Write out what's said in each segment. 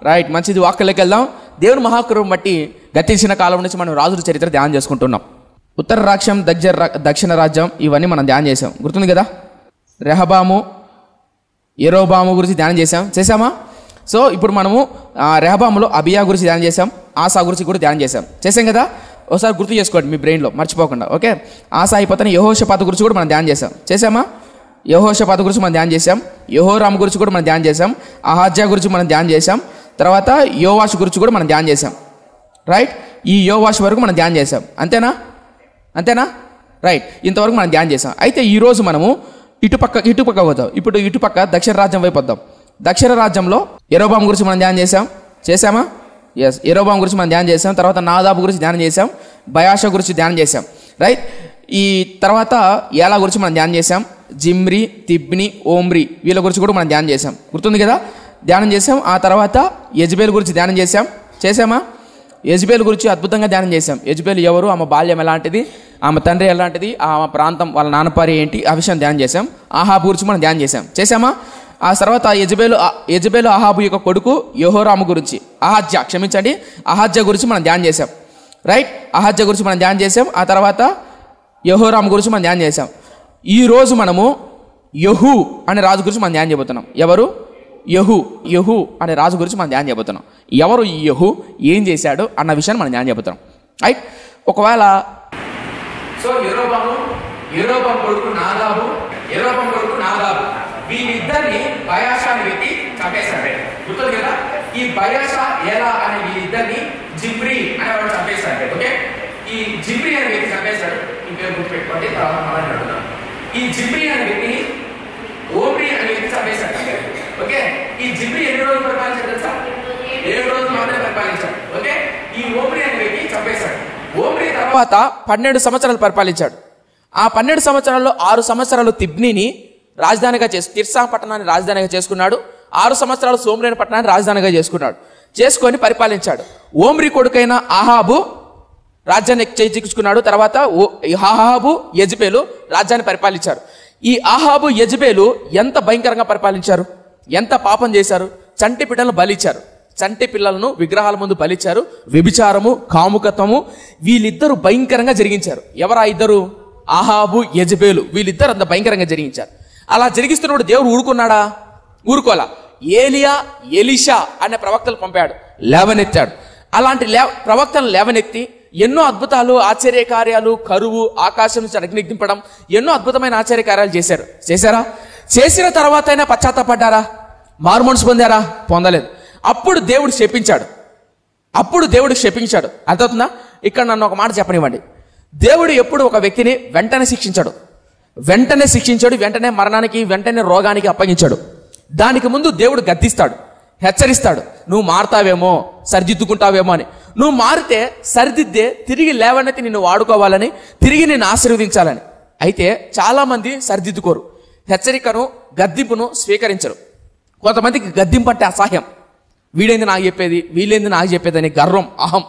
Right, మంచిది. వాక్యలోకి వెళ్దాం. దేవుని మహాకృపను బట్టి గతించిన కాలం నుంచి మనం రాజుల చరిత్ర ధ్యానం చేసుకుంటున్నాం. ఉత్తర రాజ్యం, దక్షిణ రాజ్యం, ఇవన్నీ మనం ధ్యానం చేసాం. గుర్తుంది కదా? రెహబాము, యెరోబాము గురించి ధ్యానం చేసామా? సో ఇప్పుడు మనము రెహబాములో అబియా గురించి ధ్యానం చేసాం, ఆసా గురించి కూడా ధ్యానం చేసాం కదా? ఒకసారి గుర్తు చేసుకోండి మీ బ్రెయిన్లో, మర్చిపోకుండా. ఓకే, ఆసా అయిపోతే యెహోషాపాతు గురించి కూడా మనం ధ్యానం చేసామా? యెహోషాపాతు గురించి మనం ధ్యానం చేసాం. యెహోరాము గురించి కూడా మనం ధ్యానం చేసాం. అహాజ్యా గురించి మనం ధ్యానం చేసాం. తర్వాత యోవాషు గురించి కూడా మనం ధ్యానం చేసాం. రైట్, ఈ యోవాషు వరకు మనం ధ్యానం చేసాం. అంతేనా? రైట్, ఇంతవరకు మనం ధ్యానం చేసాం. అయితే ఈరోజు మనము ఇటుపక్క పోతాం. ఇప్పుడు ఇటుపక్క దక్షిణ రాజ్యం వైపు వద్దాం. దక్షిణ రాజ్యంలో యెరోబాము గురించి మనం ధ్యానం చేసామా? ఎస్, యెరోబాము గురించి మనం ధ్యానం చేసాం. తర్వాత నాదాబు గురించి ధ్యానం చేసాం. బయాషా గురించి ధ్యానం చేసాం. రైట్, ఈ తర్వాత ఏలా గురించి మనం ధ్యానం చేసాం. జిమ్రి, తిబ్ని, ఓమ్రి వీళ్ళ గురించి కూడా మనం ధ్యానం చేసాం. గుర్తుంది కదా? ధ్యానం చేసాం. ఆ తర్వాత యెజబేలు గురించి ధ్యానం చేసామా? యెజబేలు గురించి అద్భుతంగా ధ్యానం చేసాం. యెజబేలు ఎవరు, ఆమె బాల్యం ఎలాంటిది, ఆమె తండ్రి ఎలాంటిది, ఆమె ప్రాంతం, వాళ్ళ నాన్నపారి ఏంటి, ఆ విషయం ధ్యానం చేసాం. ఆహాబు గురించి మనం ధ్యానం చేసామా? ఆ తర్వాత యెజబేలు ఆహాబు యొక్క కొడుకు యెహోరాము గురించి, అహాజ్యా గురించి మనం ధ్యానం చేసాం. రైట్, అహాజ్యా గురించి మనం ధ్యానం చేసాం. ఆ తర్వాత యెహోరాము గురించి మనం ధ్యానం చేసాం. ఈ రోజు మనము యెహూ అనే రాజు గురించి మనం ధ్యానం చేయబోతున్నాం. ఎవరు? యెహూ అనే రాజు గురించి మనం ధ్యానం చేయబోతున్నాం. ఎవరు ఈ యెహూ, ఏం చేశాడు అన్న విషయాన్ని మనం ధ్యానం చేయబోతున్నాం. రైట్, ఒకవేళ యెరోబాము కొడుకు నాదాబు, వీళ్ళిద్దరిని బయాషా అనే వ్యక్తి చంపేశాడు. గుర్తుంది కదా? ఈ బయాషా ఎలా అనే వీళ్ళిద్దరిని జిమ్రి అనే వాడు చంపేశాడు. ఓకే, ఈ జిమ్రి అనే వ్యక్తి చంపేశాడు. ఈ పేరు గుర్తుపెట్టుకోండి, తర్వాత మాట్లాడుతున్నాం. ఈ జిమ్రి అనే వ్యక్తిని ఓమ్రి అనే వ్యక్తి చంపేశాడు. ఓకే, ఈ జిమ్రి ఎన్ని రోజులు పరిపాలించాడు తెలుసా? 7 రోజులు మాత్రమే పరిపాలించాడు. ఓకే, ఈ ఓమ్రి అనే వ్యక్తి చంపేశాడు. ఓమ్రి తర్వాత 12 సంవత్సరాలు పరిపాలించాడు. ఆ 12 సంవత్సరాల్లో 6 సంవత్సరాలు తిబ్నీని రాజధానిగా తిర్సా పట్టణాన్ని రాజధానిగా చేసుకున్నాడు. 6 సంవత్సరాలు సోమ్రేని పట్టణాన్ని రాజధానిగా చేసుకొని పరిపాలించాడు. ఓమ్రి కొడుకైన అహాబు రాజ్యాన్ని చేజిక్కించుకున్నాడు. తర్వాత అహాబు, యెజబేలు రాజ్యాన్ని పరిపాలించారు. ఈ అహాబు, యెజబేలు ఎంత భయంకరంగా పరిపాలించారు, ఎంత పాపం చేశారు. చంటి పిల్లలను బలిచ్చారు. చంటి పిల్లలను విగ్రహాల ముందు బలిచ్చారు. వ్యభిచారము, కాముకత్వము వీళ్ళిద్దరూ భయంకరంగా జరిగించారు. ఎవరా ఇద్దరు? అహాబు, యెజబేలు. వీళ్ళిద్దరు అంత భయంకరంగా జరిగించారు. అలా జరిగిస్తున్నప్పుడు దేవుడు ఊరుకోలా. ఏలియా, ఎలీషా అనే ప్రవక్తలు పంపాడు, లేవనెత్తాడు. అలాంటి ప్రవక్తలను లేవనెత్తి ఎన్నో అద్భుతాలు, ఆశ్చర్యకార్యాలు, కరువు, ఆకాశం నుంచి అగ్ని దింపడం, ఎన్నో అద్భుతమైన ఆశ్చర్యకార్యాలు చేశారా? చేసిన తర్వాత అయినా పశ్చాత్తపడ్డారా? మారుమనసు పొందారా? పొందలేదు. అప్పుడు దేవుడు శపించాడు. అర్థవుతుందా? ఇక్కడ నన్ను ఒక మాట చెప్పనివ్వండి. దేవుడు ఎప్పుడు ఒక వ్యక్తిని వెంటనే శిక్షించాడు, వెంటనే మరణానికి, వెంటనే రోగానికి అప్పగించాడు. దానికి ముందు దేవుడు గద్దిస్తాడు, హెచ్చరిస్తాడు. నువ్వు మారుతావేమో, సరిదిద్దుకుంటావేమో అని. నువ్వు మారితే, సరిదిద్దే, తిరిగి లేవనెత్తి నిన్ను వాడుకోవాలని, తిరిగి నిన్ను ఆశీర్వదించాలని. అయితే చాలా మంది సరిదిద్దుకోరు, హెచ్చరికను, గద్దింపును స్వీకరించరు. కొంతమందికి గద్దింపు అంటే అసహ్యం. వీడేంది నాకు చెప్పేది, వీళ్ళేంది నాకు చెప్పేది అని గర్వం, అహం,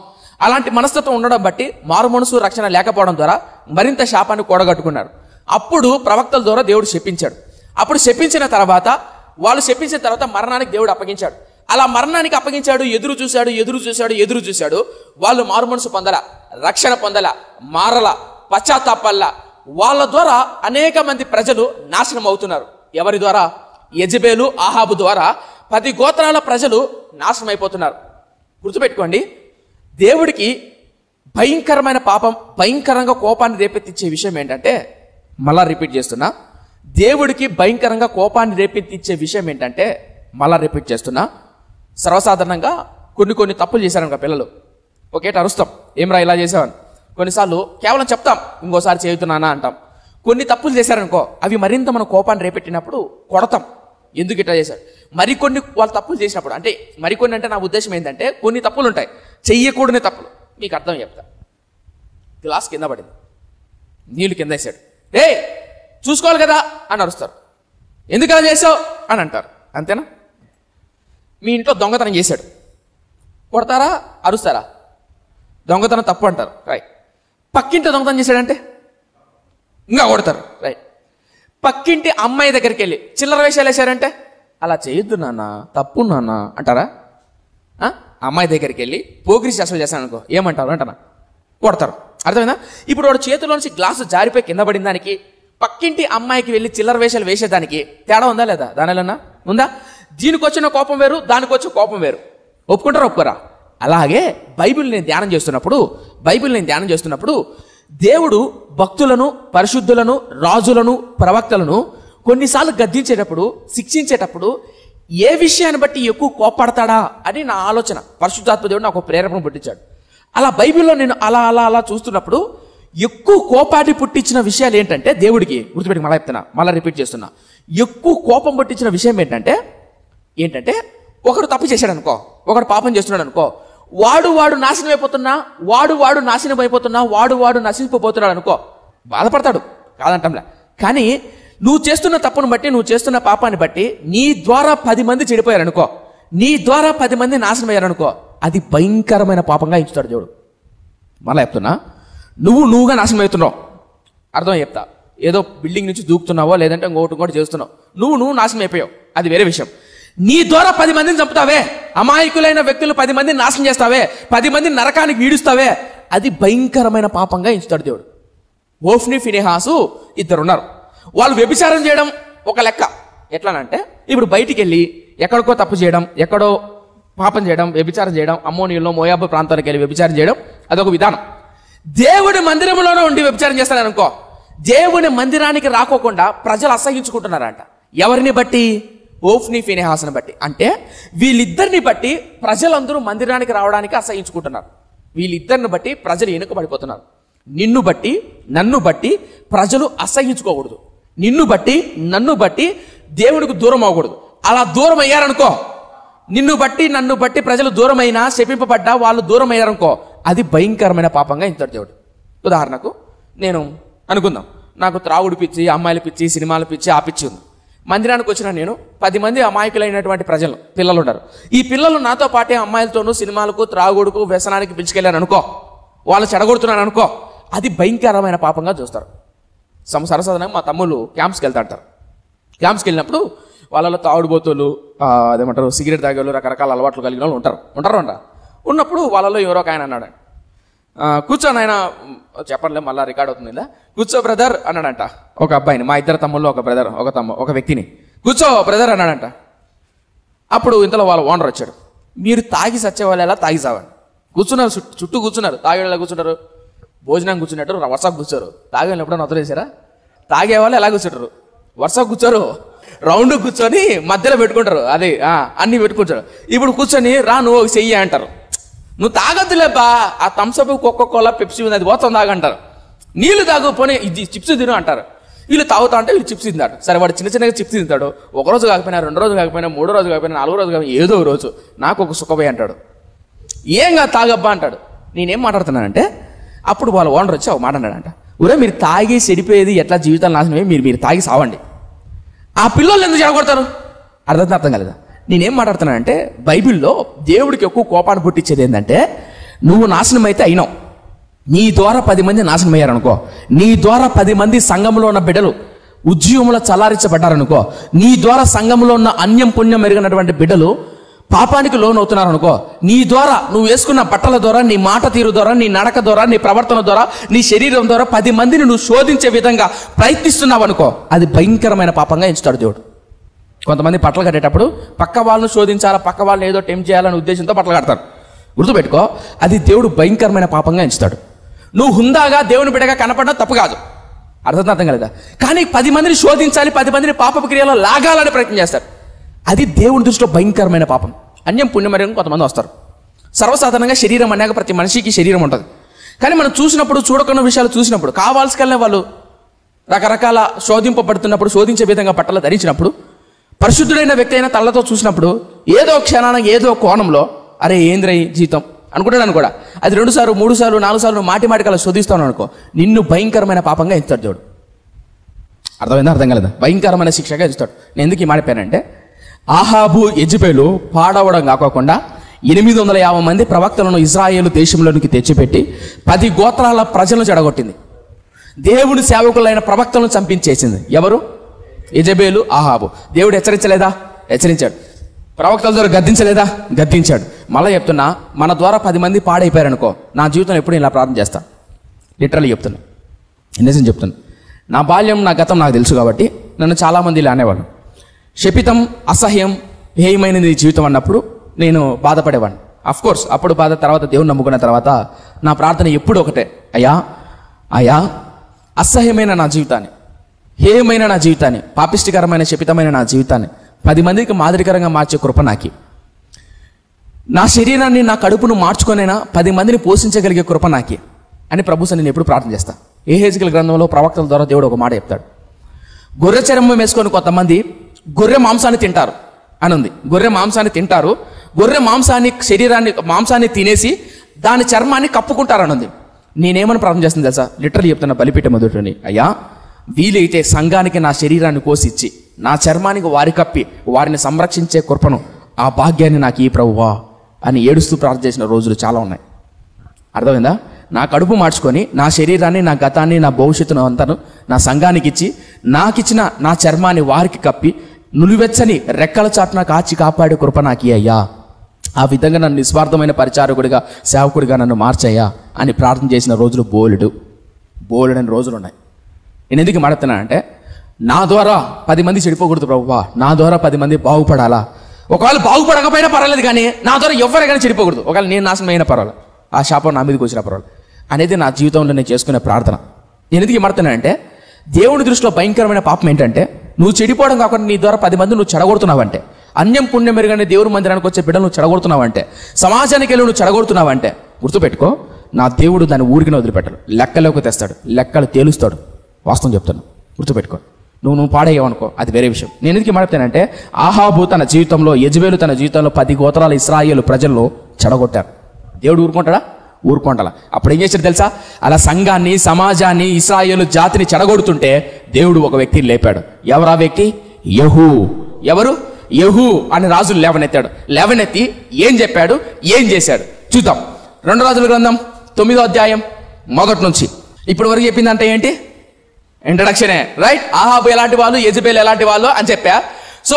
అలాంటి మనస్తత్వం ఉండడం బట్టి మారు మనసు, రక్షణ లేకపోవడం ద్వారా మరింత శాపాన్ని కూడగట్టుకున్నారు. అప్పుడు ప్రవక్తల ద్వారా దేవుడు శపించాడు. అప్పుడు శపించిన తర్వాత మరణానికి దేవుడు అప్పగించాడు. అలా మరణానికి అప్పగించాడు. ఎదురు చూశాడు. వాళ్ళు మారు మనసు పొందలా, రక్షణ పొందలా, మారలా, పశ్చాత్తాపల్లా. వాళ్ళ ద్వారా అనేక మంది ప్రజలు నాశనం అవుతున్నారు. ఎవరి ద్వారా? యెజబేలు, అహాబు ద్వారా 10 గోత్రాల ప్రజలు నాశనం అయిపోతున్నారు. గుర్తుపెట్టుకోండి, దేవుడికి భయంకరమైన పాపం, భయంకరంగా కోపాన్ని రేపెత్తించే విషయం ఏంటంటే, మళ్ళా రిపీట్ చేస్తున్నా, దేవుడికి భయంకరంగా కోపాన్ని రేపెత్తించే విషయం ఏంటంటే, మళ్ళా రిపీట్ చేస్తున్నా, సర్వసాధారణంగా కొన్ని తప్పులు చేశారనుక పిల్లలు, ఒకేట అరుస్తాం, ఏమరా ఇలా చేసావని. కొన్నిసార్లు కేవలం చెప్తాం, ఇంకోసారి చేయుతున్నానా అంటాం. కొన్ని తప్పులు చేశారనుకో, అవి మరింత మన కోపాన్ని రేపెట్టినప్పుడు కొడతాం, ఎందుకు ఇట్లా చేశారు. మరికొన్ని వాళ్ళు తప్పులు చేసినప్పుడు, అంటే మరికొన్ని అంటే నా ఉద్దేశం ఏంటంటే, కొన్ని తప్పులు ఉంటాయి, చెయ్యకూడని తప్పులు. మీకు అర్థం చెప్తా. గ్లాస్ కింద పడింది, నీళ్ళు కింద వేసాడు, ఏ చూసుకోవాలి కదా అని అరుస్తారు. ఎందుకు అలా చేసావు అని అంటారు. అంతేనా? మీ ఇంట్లో దొంగతనం చేశాడు, కొడతారా, అరుస్తారా? దొంగతనం తప్పు అంటారు, రైట్. పక్కింటి దొంగతనం చేశాడంటే ఇంకా కొడతారు, రైట్. పక్కింటి అమ్మాయి దగ్గరికి వెళ్ళి చిల్లర వేషాలు వేశారంటే అలా చేయొద్దు నాన్న, తప్పు నాన్న అంటారా? అమ్మాయి దగ్గరికి వెళ్ళి పోకిరి చేష్టలు చేస్తాను అనుకో, ఏమంటారు అంటనా, కొడతారు. అర్థమైందా? ఇప్పుడు వాడు చేతిలో నుంచి గ్లాసు జారిపోయి కింద పడిన దానికి పక్కింటి అమ్మాయికి వెళ్ళి చిల్లర వేషాలు వేసేదానికి తేడా ఉందా లేదా? దానిలో ఉందా? దీనికి వచ్చిన కోపం వేరు, దానికి వచ్చే కోపం వేరు. ఒప్పుకుంటారా ఒప్పుకోరా? అలాగే బైబిల్ నేను ధ్యానం చేస్తున్నప్పుడు దేవుడు భక్తులను, పరిశుద్ధులను, రాజులను, ప్రవక్తలను కొన్నిసార్లు గద్దించేటప్పుడు, శిక్షించేటప్పుడు ఏ విషయాన్ని బట్టి ఎక్కువ కోపడతాడా అని నా ఆలోచన. పరిశుద్ధాత్మ దేవుడు నాకు ప్రేరేపణ పుట్టించాడు. అలా బైబిల్లో నేను అలా చూస్తున్నప్పుడు ఎక్కువ కోపాన్ని పుట్టించిన విషయాలు ఏంటంటే, దేవుడికి గుర్తుపెట్టి మళ్ళీ రిపీట్ చేస్తున్నా, ఎక్కువ కోపం పుట్టించిన విషయం ఏంటంటే ఒకడు తప్పు చేశాడు అనుకో, ఒకడు పాపం చేస్తున్నాడు అనుకో, వాడు నాశనం అయిపోతున్నా, వాడు నశించిపోతున్నాడు అనుకో, బాధపడతాడు, కాదంటంలే. కానీ నువ్వు చేస్తున్న తప్పును బట్టి, నువ్వు చేస్తున్న పాపాన్ని బట్టి నీ ద్వారా 10 మంది చెడిపోయారనుకో, నీ ద్వారా 10 మంది నాశనం అయ్యారనుకో, అది భయంకరమైన పాపంగా ఎంచుతాడు దేవుడు. మళ్ళీ చెప్తున్నా, నువ్వుగా నాశనం అవుతున్నావు, అర్థం చెప్తా. ఏదో బిల్డింగ్ నుంచి దూకుతున్నావో లేదంటే ఇంకోటి చేస్తున్నావు, నువ్వు నాశనం అయిపోయావు, అది వేరే విషయం. నీ ద్వారా 10 మందిని చంపుతావే, అమాయకులైన వ్యక్తులు 10 మందిని నాశనం చేస్తావే, 10 మందిని నరకానికి ఈడుస్తావే, అది భయంకరమైన పాపంగా ఎంచుతాడు దేవుడు. హోఫ్ని, ఫినెహాసు ఇద్దరున్నారు. వాళ్ళు వ్యభిచారం చేయడం ఒక లెక్క. ఎట్లానంటే ఇప్పుడు బయటికి వెళ్ళి ఎక్కడికో తప్పు చేయడం, ఎక్కడో పాపం చేయడం, వ్యభిచారం చేయడం, అమ్మోనియల్లో మోయాబు ప్రాంతానికి వెళ్ళి వ్యభిచారం చేయడం, అదొక విధానం. దేవుడి మందిరంలోనే ఉండి వ్యభిచారం చేస్తారనుకో, దేవుని మందిరానికి రాకోకుండా ప్రజలు అసహించుకుంటున్నారంట. ఎవరిని బట్టి? హోఫ్ని, ఫినెహాసుని బట్టి. అంటే వీళ్ళిద్దరిని బట్టి ప్రజలందరూ మందిరానికి రావడానికి అసహించుకుంటున్నారు. వీళ్ళిద్దరిని బట్టి ప్రజలు వెనుకబడిపోతున్నారు. నిన్ను బట్టి, నన్ను బట్టి ప్రజలు అసహించుకోకూడదు. నిన్ను బట్టి, నన్ను బట్టి దేవునికి దూరం అవ్వకూడదు. అలా దూరం అయ్యారనుకో, నిన్ను బట్టి, నన్ను బట్టి ప్రజలు దూరమైనా, శపింపబడ్డా వాళ్ళు దూరం అయ్యారనుకో, అది భయంకరమైన పాపంగా ఇంతటి దేవుడు. ఉదాహరణకు నేను అనుకుందాం, నాకు త్రాగుడు పిచ్చి, అమ్మాయిల పిచ్చి, సినిమాల పిచ్చి, ఆ పిచ్చి ఉంది. మందిరానికి వచ్చిన నేను 10 మంది అమాయకులైనటువంటి పిల్లలు ఉన్నారు. ఈ పిల్లలు నాతో పాటే అమ్మాయిలతోనూ సినిమాలకు, త్రాగుడుకు, వ్యసనానికి పిలుచుకెళ్ళాను అనుకో, వాళ్ళు చెడగొడుతున్నాను అనుకో, అది భయంకరమైన పాపంగా చూస్తారు. సరసాధారణంగా మా తమ్ముళ్ళు క్యాంప్స్కి వెళ్తాంటారు. క్యాంప్స్కి వెళ్ళినప్పుడు వాళ్ళలో తాగుడుబోతులు, అదేమంటారు, సిగరెట్ తాగేవాళ్ళు, రకరకాల అలవాట్లు కలిగిన వాళ్ళు ఉంటారు. ఉన్నప్పుడు వాళ్ళలో ఎవరో ఒక ఆయన అన్నాడు, కూర్చోని ఆయన చెప్పండి, మళ్ళీ రికార్డ్ అవుతుంది ఇలా, కూర్చో బ్రదర్ అన్నాడంట ఒక అబ్బాయిని. మా ఇద్దరు తమ్ముళ్ళు, ఒక వ్యక్తిని కూర్చో బ్రదర్ అన్నాడంట. అప్పుడు ఇంతలో వాళ్ళ ఓనర్ వచ్చాడు. మీరు తాగి సచ్చేవాళ్ళు ఎలా తాగి సావండి, కూర్చున్నారు, చుట్టూ కూర్చున్నారు. తాగేవాళ్ళు ఎలా కూర్చుంటారు? భోజనం కూర్చున్నట్టు వరుసకు కూర్చోరు. తాగేవాళ్ళు ఎప్పుడైనా వదిలేసారా? తాగేవాళ్ళు ఎలా కూర్చుంటారు? వరుసకు కూర్చోరు, రౌండ్ కూర్చొని మధ్యలో పెట్టుకుంటారు. అదే అన్ని పెట్టుకుంటారు. ఇప్పుడు కూర్చొని రా నువ్వు చెయ్యి అంటారు. నువ్వు తాగొద్దులేబ్బా, ఆ థమ్స్అప్, కోకోకోలా, పెప్సీ ఉంది, అది పోతాం తాగంటారు. నీళ్లు తాగు, పోనీ ఇది చిప్స్ తిను అంటారు. వీళ్ళు తాగుతా అంటే వీళ్ళు చిప్స్ తింటాడు. సరే, వాడు చిన్నగా చిప్స్ తింటాడు. ఒక రోజు కాకపోయినా, 2 రోజు కాకపోయినా, 3 రోజు కాకపోయినా, 4 రోజు కాకపోయినా, ఏదో రోజు నాకు ఒక సుఖపోయి అంటాడు. ఏంగా తాగబ్బా అంటాడు. నేనేం మాట్లాడుతున్నానంటే, అప్పుడు వాళ్ళ ఓనర్ వచ్చి ఒక మాట అన్నాడంట, ఊరే మీరు తాగి చెడిపోయేది ఎట్లా, జీవితాలు నాశనమే, మీరు తాగి సావండి. ఆ పిల్లలు ఎందుకు చెడగొడతారు? అర్థం కాలేదా? నేనేం మాట్లాడుతున్నానంటే, బైబిల్లో దేవుడికి ఎక్కువ కోపాన్ని పుట్టించేది ఏంటంటే, నువ్వు నాశనం అయితే అయినావు, నీ ద్వారా 10 మంది నాశనం అయ్యారనుకో, నీ ద్వారా 10 మంది సంఘంలో ఉన్న బిడ్డలు ఉద్యమంలో చల్లారించబడ్డారనుకో, నీ ద్వారా సంఘంలో ఉన్న అన్యం పుణ్యం మెరుగినటువంటి బిడ్డలు పాపానికి లోనవుతున్నారు అనుకో, నీ ద్వారా, నువ్వు వేసుకున్న బట్టల ద్వారా, నీ మాట తీరు ద్వారా, నీ నడక ద్వారా, నీ ప్రవర్తన ద్వారా, నీ శరీరం ద్వారా 10 మందిని నువ్వు శోధించే విధంగా ప్రయత్నిస్తున్నావు అనుకో, అది భయంకరమైన పాపంగా ఎంచుతాడు దేవుడు. కొంతమంది బట్టలు కట్టేటప్పుడు పక్క వాళ్ళను శోధించాలా, పక్క వాళ్ళని ఏదో టెంప్ట్ చేయాలనే ఉద్దేశంతో బట్టలు కడతారు. గుర్తుపెట్టుకో, అది దేవుడు భయంకరమైన పాపంగా ఎంచుతాడు. నువ్వు హుందాగా దేవుని బిడ్డగా కనపడడం తప్పు కాదు, అర్థం కలదా. కానీ 10 మందిని శోధించాలి, 10 మందిని పాపపు క్రియలో లాగాలని ప్రయత్నం చేస్తారు. అది దేవుని దృష్టిలో భయంకరమైన పాపం. అన్యం పుణ్యమరిగా కొంతమంది వస్తారు. సర్వసాధారణంగా శరీరం అన్నాక ప్రతి మనిషికి శరీరం ఉంటుంది. కానీ మనం చూసినప్పుడు, చూడకున్న విషయాలు చూసినప్పుడు, కావాల్సుకెళ్ళిన వాళ్ళు రకరకాల శోధింపబడుతున్నప్పుడు, శోధించే విధంగా బట్టలు ధరించినప్పుడు, పరిశుద్ధుడైన వ్యక్తి అయినా తల్లతో చూసినప్పుడు, ఏదో క్షణాన ఏదో కోణంలో అరే ఏంద్రై జీతం అనుకుంటాను కూడా, అది 2 సార్లు 3 సార్లు 4 సార్లు మాటికలా శోధిస్తాను అనుకో, నిన్ను భయంకరమైన పాపంగా ఎంచుతాడు దేవుడు. అర్థం కలదా? భయంకరమైన శిక్షగా ఎంచుతాడు. నేను ఎందుకు ఈ మాట పేనంటే, ఆహాబు, యెజెబెలు పాడవడం కాకుండా 850 మంది ప్రవక్తలను ఇశ్రాయేలు దేశంలోనికి తెచ్చిపెట్టి 10 గోత్రాల ప్రజలను చెడగొట్టింది. దేవుని సేవకులైన ప్రవక్తలను చంపించేసింది. ఎవరు? యెజెబెలు, ఆహాబు. దేవుడు హెచ్చరించలేదా? హెచ్చరించాడు. ప్రవక్తల ద్వారా గద్దించలేదా? గద్దించాడు. మళ్ళీ చెప్తున్నా, మన ద్వారా 10 మంది పాడైపోయారనుకో, నా జీవితం ఎప్పుడు ఇలా ప్రార్థన చేస్తా. లిటరల్లీ చెప్తున్నా, నిజం చెప్తున్నా. నా బాల్యం, నా గతం నాకు తెలుసు కాబట్టి నన్ను చాలామంది ఇలా అనేవాళ్ళు. శపితం, అసహ్యం, హేయమైనది జీవితం అన్నప్పుడు నేను బాధపడేవాడిని. అఫ్కోర్స్ అప్పుడు బాధ. తర్వాత దేవుని నమ్ముకున్న తర్వాత నా ప్రార్థన ఎప్పుడు ఒకటే, అయ్యా అసహ్యమైన నా జీవితాన్ని, హేయమైన నా జీవితాన్ని, పాపిష్టికరమైన శపితమైన నా జీవితాన్ని 10 మందికి మాదిరికరంగా మార్చే కృప నాకి. నా శరీరాన్ని, నా కడుపును మార్చుకొనైనా 10 మందిని పోషించగలిగే కృప నాకి అని ప్రభువుని నేను ఎప్పుడు ప్రార్థన చేస్తా. యెహెజ్కేలు గ్రంథంలో ప్రవక్తల ద్వారా దేవుడు ఒక మాట చెప్తాడు. గొర్రె చర్మం వేసుకొని కొంతమంది గొర్రె మాంసాన్ని తింటారు అని ఉంది. గొర్రె మాంసాన్ని తింటారు, గొర్రె మాంసాన్ని తినేసి దాని చర్మాన్ని కప్పుకుంటారని ఉంది. నేనేమని ప్రార్థన చేస్తుంది తెలుసా? లిటరల్లీ చెప్తున్నా, బలిపీఠం మొదటిని, అయ్యా వీలైతే సంఘానికి నా శరీరాన్ని కోసిచ్చి నా చర్మానికి వారి కప్పి వారిని సంరక్షించే కృపను, ఆ భాగ్యాన్ని నాకు ఈ ప్రభువా అని ఏడుస్తూ ప్రార్థన చేసిన రోజులు చాలా ఉన్నాయి. అర్థమైందా? నా కడుపు మార్చుకొని నా శరీరాన్ని, నా గతాన్ని, నా భవిష్యత్తును అంతాను నా సంఘానికి ఇచ్చి నాకిచ్చిన నా చర్మాన్ని వారికి కప్పి నులివెచ్చని రెక్కల చాటున కాచి కాపాడే కృప నాకి అయ్యా. ఆ విధంగా నన్ను నిస్వార్థమైన పరిచారకుడిగా, సేవకుడిగా నన్ను మార్చయ్యా అని ప్రార్థన చేసిన రోజులు బోలెడని రోజులు ఉన్నాయి. నేను ఎందుకు మాడుతున్నా అంటే, నా ద్వారా 10 మంది చెడిపోకూడదు ప్రభువా, నా ద్వారా 10 మంది బాగుపడాలా. ఒకవేళ బాగుపడకపోయినా పర్వాలేదు, కానీ నా ద్వారా ఎవరైనా చెడిపోకూడదు. ఒకవేళ నేను నాశనం అయినా పర్వాలేదు, ఆ శాపం నా మీదకి వచ్చినా పర్వాలేదు అనేది నా జీవితంలో నేను చేసుకునే ప్రార్థన. నేను ఎందుకు మాడుతున్నా అంటే, దేవుని దృష్టిలో భయంకరమైన పాపం ఏంటంటే, నువ్వు చెడిపోవడం కాకుండా నీ ద్వారా 10 మంది నువ్వు చెడగొడుతున్నావంటే, అన్యం పుణ్యం మెరుగనే దేవుని మందిరానికి వచ్చే బిడ్డలు నువ్వు చెడగొడుతున్నావంటే, సమాజానికి వెళ్ళి నువ్వు చెడగొడుతున్నావంటే, గుర్తుపెట్టుకో, నా దేవుడు దాన్ని ఊరికి వదిలిపెట్టడు, లెక్కలోకి తెస్తాడు, లెక్కలు తేలుస్తాడు. వాస్తవం చెప్తాను, గుర్తుపెట్టుకో. నువ్వు పాడేయవనుకో, అది వేరే విషయం. నేను ఎందుకు మాట్లాడతానంటే, ఆహాబు తన జీవితంలో, యెజబేలు తన జీవితంలో 10 గోత్రాల ఇశ్రాయేలు ప్రజల్లో చెడగొట్టారు. దేవుడు ఊరుకుంటాడా? అప్పుడు ఏం చేశాడు తెలుసా? అలా సంఘాన్ని, సమాజాన్ని, ఇశ్రాయేలు జాతిని చెడగొడుతుంటే దేవుడు ఒక వ్యక్తిని లేపాడు. ఎవరు ఆ వ్యక్తి? ఎవరు? యెహూ అని రాజులు లేవనెత్తాడు. లేవనెత్తి ఏం చెప్పాడు, ఏం చేశాడు చూద్దాం. 2 రాజుల గ్రంథం 9వ అధ్యాయం 1 నుంచి ఇప్పటి వరకు చెప్పిందంటే ఏంటి? ఇంట్రడక్షనే, రైట్? ఆహాబు ఎలాంటి వాళ్ళు, యెజబేలు ఎలాంటి వాళ్ళు అని చెప్పా. సో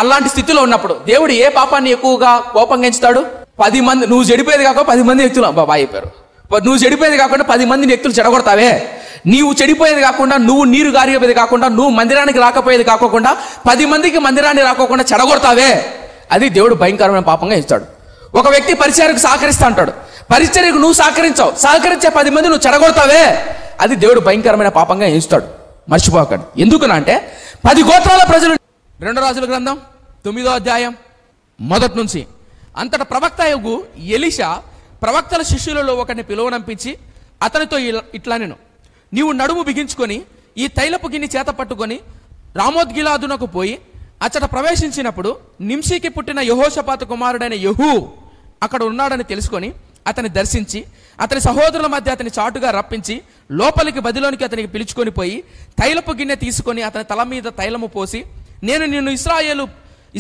అలాంటి స్థితిలో ఉన్నప్పుడు దేవుడు ఏ పాపాన్ని ఎక్కువగా కోపంగా ఎంచుతాడు? 10 మంది, నువ్వు చెడిపోయేది కాకుండా 10 మంది వ్యక్తులు బాగా అయిపోయారు. నువ్వు చెడిపోయేది కాకుండా 10 మంది వ్యక్తులు చెడగొడతావే. నీవు చెడిపోయేది కాకుండా, నువ్వు నీరు గారిపోయేది కాకుండా, నువ్వు మందిరానికి రాకపోయేది కాకుండా 10 మందికి మందిరాన్ని రాకోకుండా చెడగొడతావే, అది దేవుడు భయంకరమైన పాపంగా ఇస్తాడు. ఒక వ్యక్తి పరిచర్యకు సహకరిస్తా అంటాడు, పరిచర్యకు నువ్వు సహకరించే 10 మంది నువ్వు చెడగొడతావే, అది దేవుడు భయంకరమైన పాపంగా ఎంచుతాడు. మర్చిపోకండి. ఎందుకునా అంటే 10 గోత్రాల ప్రజలు. 2 రాజుల గ్రంథం 9వ అధ్యాయం 1 నుంచి. అంతటా ప్రవక్త యెహూ ఎలీషా ప్రవక్తల శిష్యులలో ఒకరిని పిలువనంపించి అతనితో ఇట్లా, నీవు నడుము బిగించుకొని ఈ తైలపు గిన్నె చేత పట్టుకొని రామోత్గిలాదునకు పోయి అచ్చట ప్రవేశించినప్పుడు నింషీకి పుట్టిన యెహోషాపాతు కుమారుడైన యెహూ అక్కడ ఉన్నాడని తెలుసుకొని అతని దర్శించి అతని సహోదరుల మధ్య అతని చాటుగా రప్పించి లోపలికి బదిలోనికి అతనికి పిలుచుకొని పోయి తైలపు గిన్నె తీసుకొని అతని తల మీద తైలము పోసి, నేను నిన్ను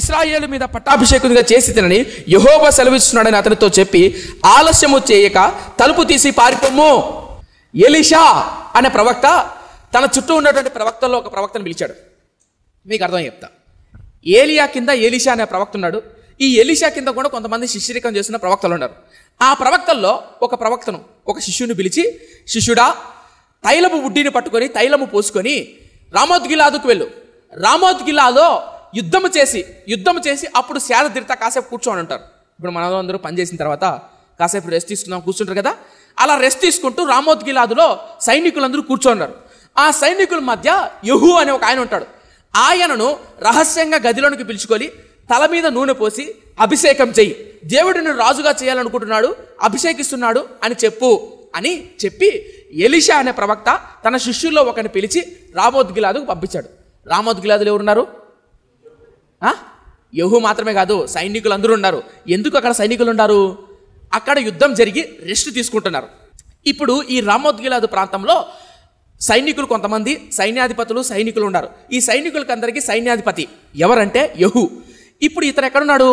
ఇశ్రాయేలు మీద పట్టాభిషేకునిగా చేసి తినని యెహోవా సెలవిస్తున్నాడని అతనితో చెప్పి ఆలస్యము చేయక తలుపు తీసి పారిపోము. ఎలీషా అనే ప్రవక్త తన చుట్టూ ఉన్నటువంటి ప్రవక్తల్లో ఒక ప్రవక్తను పిలిచాడు. మీకు అర్థం చెప్తా. ఏలియా కింద ఎలీషా అనే ప్రవక్త ఉన్నాడు. ఈ ఎలీషా కింద కూడా కొంతమంది శిష్యరికం చేస్తున్న ప్రవక్తలు ఉన్నారు. ఆ ప్రవక్తల్లో ఒక ప్రవక్తను, ఒక శిష్యుని పిలిచి, శిష్యుడా, తైలము బుడ్డిని పట్టుకొని తైలము పోసుకొని రామోత్గిలాదుకు వెళ్ళు. రామోత్గిలాలో యుద్ధము చేసి అప్పుడు సేద తీరుతా కాసేపు కూర్చోని ఉంటారు. ఇప్పుడు మనం అందరూ పని చేసిన తర్వాత కాసేపు రెస్ట్ తీసుకుందాం కూర్చుంటారు కదా, అలా రెస్ట్ తీసుకుంటూ రామోత్గిలాదులో సైనికులందరూ కూర్చోన్నారు. ఆ సైనికుల మధ్య యెహూ అనే ఒక ఆయన ఉంటాడు. ఆయనను రహస్యంగా గదిలోనికి పిలుచుకొని తల మీద నూనె పోసి అభిషేకం చెయ్యి, దేవుడిని రాజుగా చేయాలనుకుంటున్నాడు, అభిషేకిస్తున్నాడు అని చెప్పు అని చెప్పి ఎలీషా అనే ప్రవక్త తన శిష్యుల్లో ఒకరిని పిలిచి రామోత్గిలాదుకు పంపించాడు. రామోత్గిలాదులు ఎవరున్నారు? యెహూ మాత్రమే కాదు, సైనికులు అందరూ ఉన్నారు. ఎందుకు అక్కడ సైనికులు ఉన్నారు? అక్కడ యుద్ధం జరిగి రెస్ట్ తీసుకుంటున్నారు. ఇప్పుడు ఈ రామోత్గిలాదు ప్రాంతంలో సైనికులు, కొంతమంది సైన్యాధిపతులు, సైనికులు ఉన్నారు. ఈ సైనికులకి అందరికీ సైన్యాధిపతి ఎవరంటే యెహూ. ఇప్పుడు ఇతను ఎక్కడున్నాడు?